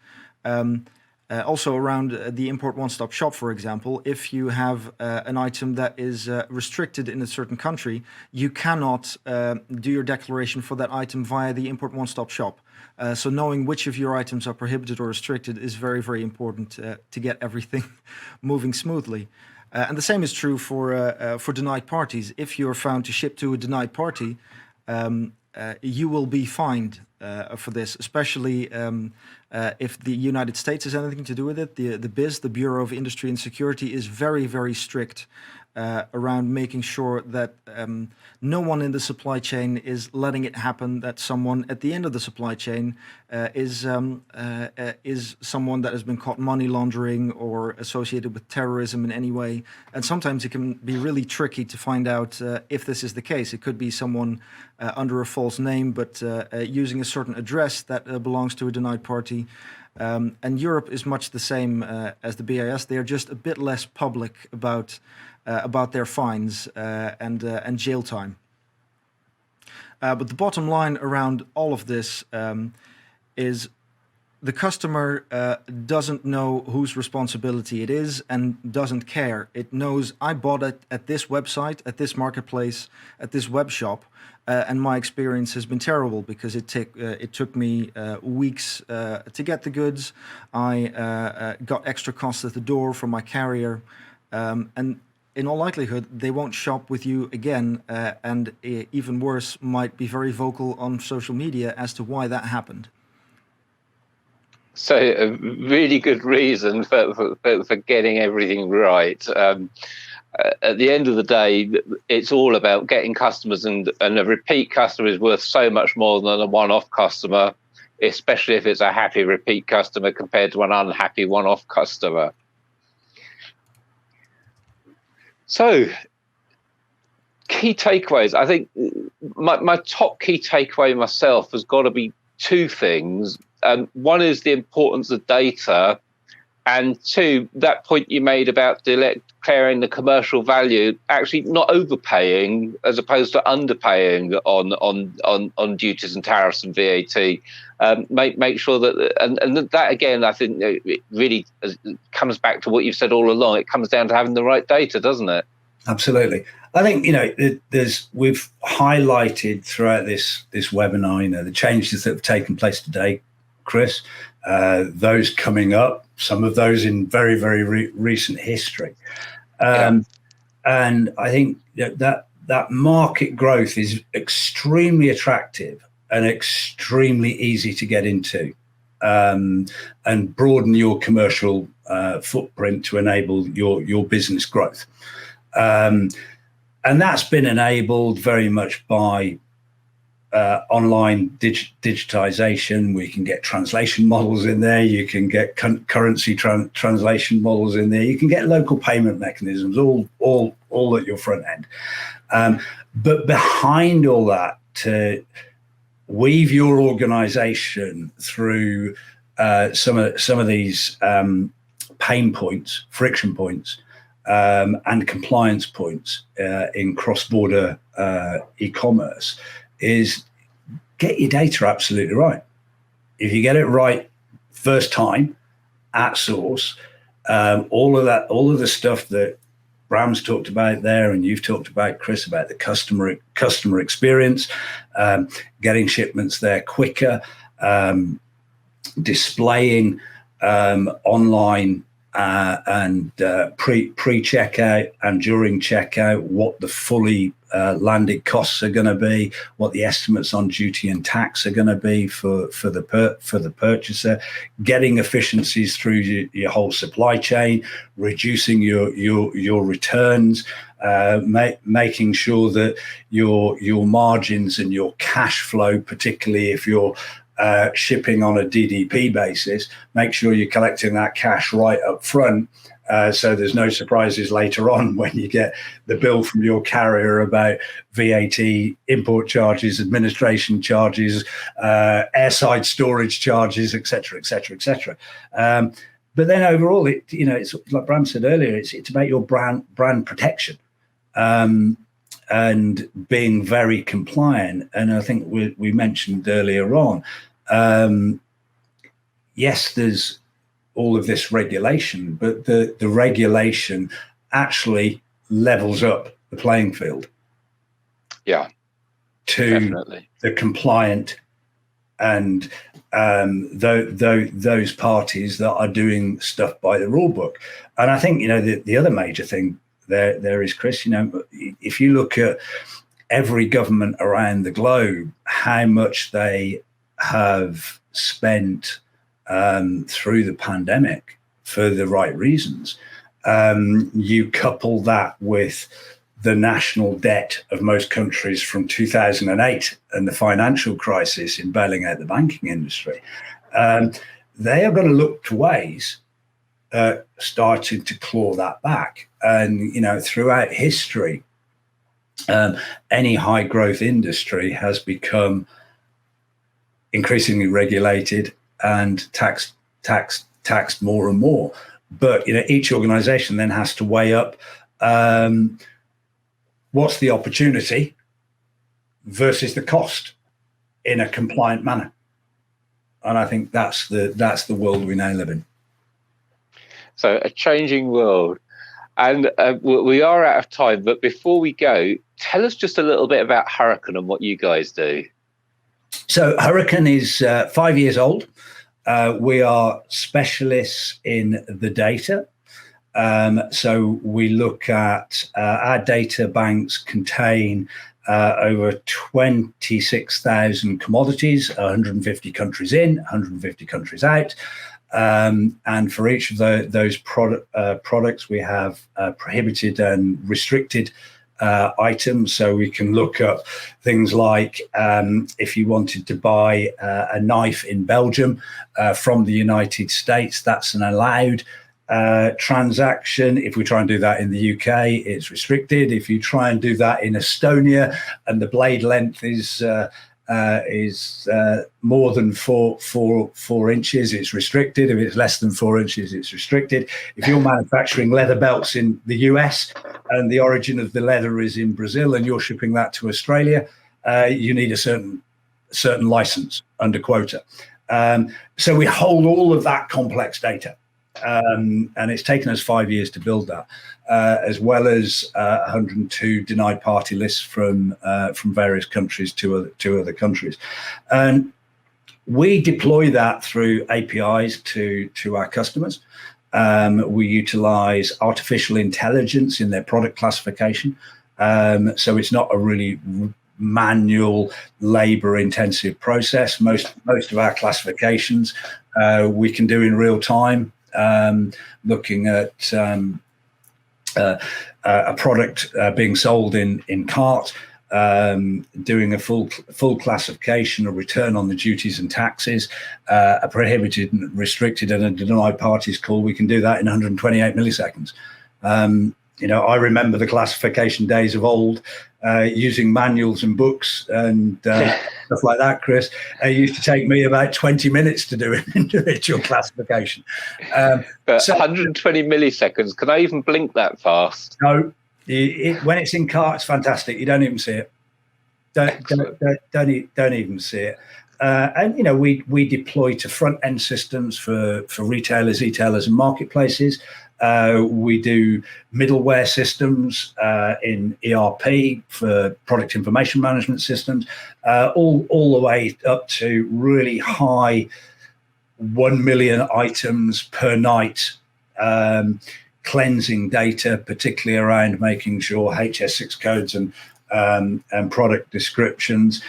Also around the import one-stop shop, for example, if you have an item that is restricted in a certain country, you cannot do your declaration for that item via the import one-stop shop. So knowing which of your items are prohibited or restricted is very, very important to get everything moving smoothly. And the same is true for denied parties. If you're found to ship to a denied party, you will be fined for this, especially if the United States has anything to do with it. The BIS, the Bureau of Industry and Security, is very, very strict around making sure that no one in the supply chain is letting it happen, that someone at the end of the supply chain is someone that has been caught money laundering or associated with terrorism in any way. And sometimes it can be really tricky to find out if this is the case. It could be someone under a false name, but using a certain address that belongs to a denied party. And Europe is much the same as the BIS. They are just a bit less public about their fines and jail time. But the bottom line around all of this is the customer doesn't know whose responsibility it is and doesn't care. It knows I bought it at this website, at this marketplace, at this web shop, and my experience has been terrible because it took me weeks to get the goods. I got extra costs at the door from my carrier, and in all likelihood, they won't shop with you again, and even worse, might be very vocal on social media as to why that happened. So a really good reason for getting everything right. At the end of the day, it's all about getting customers, and a repeat customer is worth so much more than a one-off customer, especially if it's a happy repeat customer compared to an unhappy one-off customer. So, key takeaways. I think my top key takeaway myself has got to be two things. One is the importance of data, and two, that point you made about declaring the commercial value, actually not overpaying as opposed to underpaying on duties and tariffs and VAT. Make sure that, and that again, I think it really comes back to what you've said all along. It comes down to having the right data, doesn't it? Absolutely. I think, we've highlighted throughout this webinar, the changes that have taken place today, Chris, those coming up, some of those in very, very recent history. And I think that market growth is extremely attractive and extremely easy to get into, and broaden your commercial footprint to enable your business growth. And that's been enabled very much by online digitization. We can get translation models in there. You can get currency translation models in there. You can get local payment mechanisms, all at your front end. But behind all that, to weave your organization through some of these pain points, friction points, and compliance points in cross-border e-commerce is get your data absolutely right. If you get it right first time at source, all of the stuff that Bram's talked about there, and you've talked about, Chris, about the customer experience, getting shipments there quicker, displaying online and pre-checkout and during checkout what the fully landed costs are going to be, what the estimates on duty and tax are going to be for the purchaser, getting efficiencies through your whole supply chain, reducing your returns, making sure that your margins and your cash flow, particularly if you're shipping on a DDP basis, make sure you're collecting that cash right up front, so there's no surprises later on when you get the bill from your carrier about VAT, import charges, administration charges, airside storage charges, etc., etc., etc. But then overall, it's like Bram said earlier, it's about your brand protection. And being very compliant. And I think we mentioned earlier on, yes, there's all of this regulation, but the regulation actually levels up the playing field. Yeah, to definitely. The compliant and those parties that are doing stuff by the rule book. And I think, the other major thing there is, Chris, if you look at every government around the globe, how much they have spent through the pandemic for the right reasons. You couple that with the national debt of most countries from 2008 and the financial crisis in bailing out the banking industry. They are going to look to ways starting to claw that back. And, throughout history, any high growth industry has become increasingly regulated and taxed more and more. But, each organization then has to weigh up what's the opportunity versus the cost in a compliant manner. And I think that's the world we now live in. So a changing world. And we are out of time, but before we go, tell us just a little bit about Hurricane and what you guys do. So Hurricane is 5 years old. We are specialists in the data. So we look at our data banks contain over 26,000 commodities, 150 countries in, 150 countries out. And for each of those products, we have prohibited and restricted items. So we can look up things like if you wanted to buy a knife in Belgium from the United States, that's an allowed transaction. If we try and do that in the UK, it's restricted. If you try and do that in Estonia and the blade length is more than four inches, it's restricted. If it's less than 4 inches, it's restricted. If you're manufacturing leather belts in the US and the origin of the leather is in Brazil and you're shipping that to Australia, you need a certain license under quota. So we hold all of that complex data. And it's taken us 5 years to build that, as well as 102 denied party lists from various countries to other countries. And we deploy that through APIs to our customers. We utilize artificial intelligence in their product classification. So it's not a really manual, labor-intensive process. Most of our classifications we can do in real time. Looking at a product being sold in cart, doing a full classification, a return on the duties and taxes, a prohibited, restricted, and a denied parties call. We can do that in 128 milliseconds. I remember the classification days of old, using manuals and books and stuff like that, Chris. It used to take me about 20 minutes to do an individual classification. But 120 milliseconds, can I even blink that fast? No, when it's in cart, it's fantastic. You don't even see it. Don't even see it. And we deploy to front end systems for retailers, e-tailers, and marketplaces. We do middleware systems in ERP for product information management systems, all the way up to really high 1 million items per night cleansing data, particularly around making sure HS6 codes and product descriptions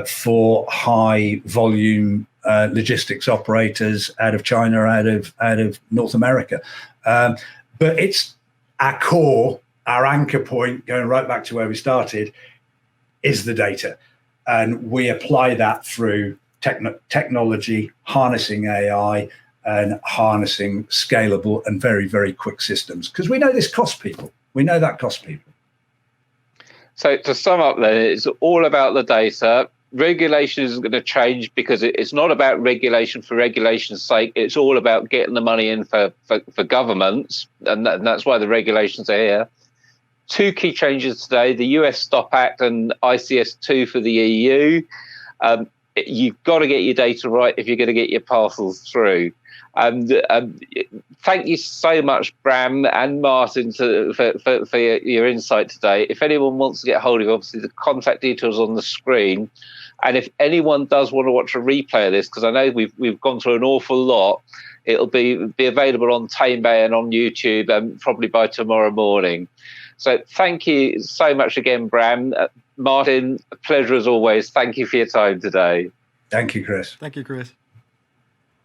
for high volume logistics operators out of China, out of North America. But it's our core, our anchor point, going right back to where we started, is the data. And we apply that through technology, harnessing AI, and harnessing scalable and very, very quick systems. Because we know this costs people. We know that costs people. So to sum up then, it's all about the data. Regulation isn't going to change because it's not about regulation for regulation's sake. It's all about getting the money in for governments, and that's why the regulations are here. 2 key changes today: the US Stop Act and ICS2 for the EU. You've got to get your data right if you're going to get your parcels through. And thank you so much, Bram and Martin, for your insight today. If anyone wants to get hold of you, obviously the contact details on the screen. And if anyone does want to watch a replay of this, because I know we've gone through an awful lot, it'll be available on Tamebay and on YouTube probably by tomorrow morning. So thank you so much again, Bram. Martin, a pleasure as always. Thank you for your time today. Thank you, Chris. Thank you, Chris.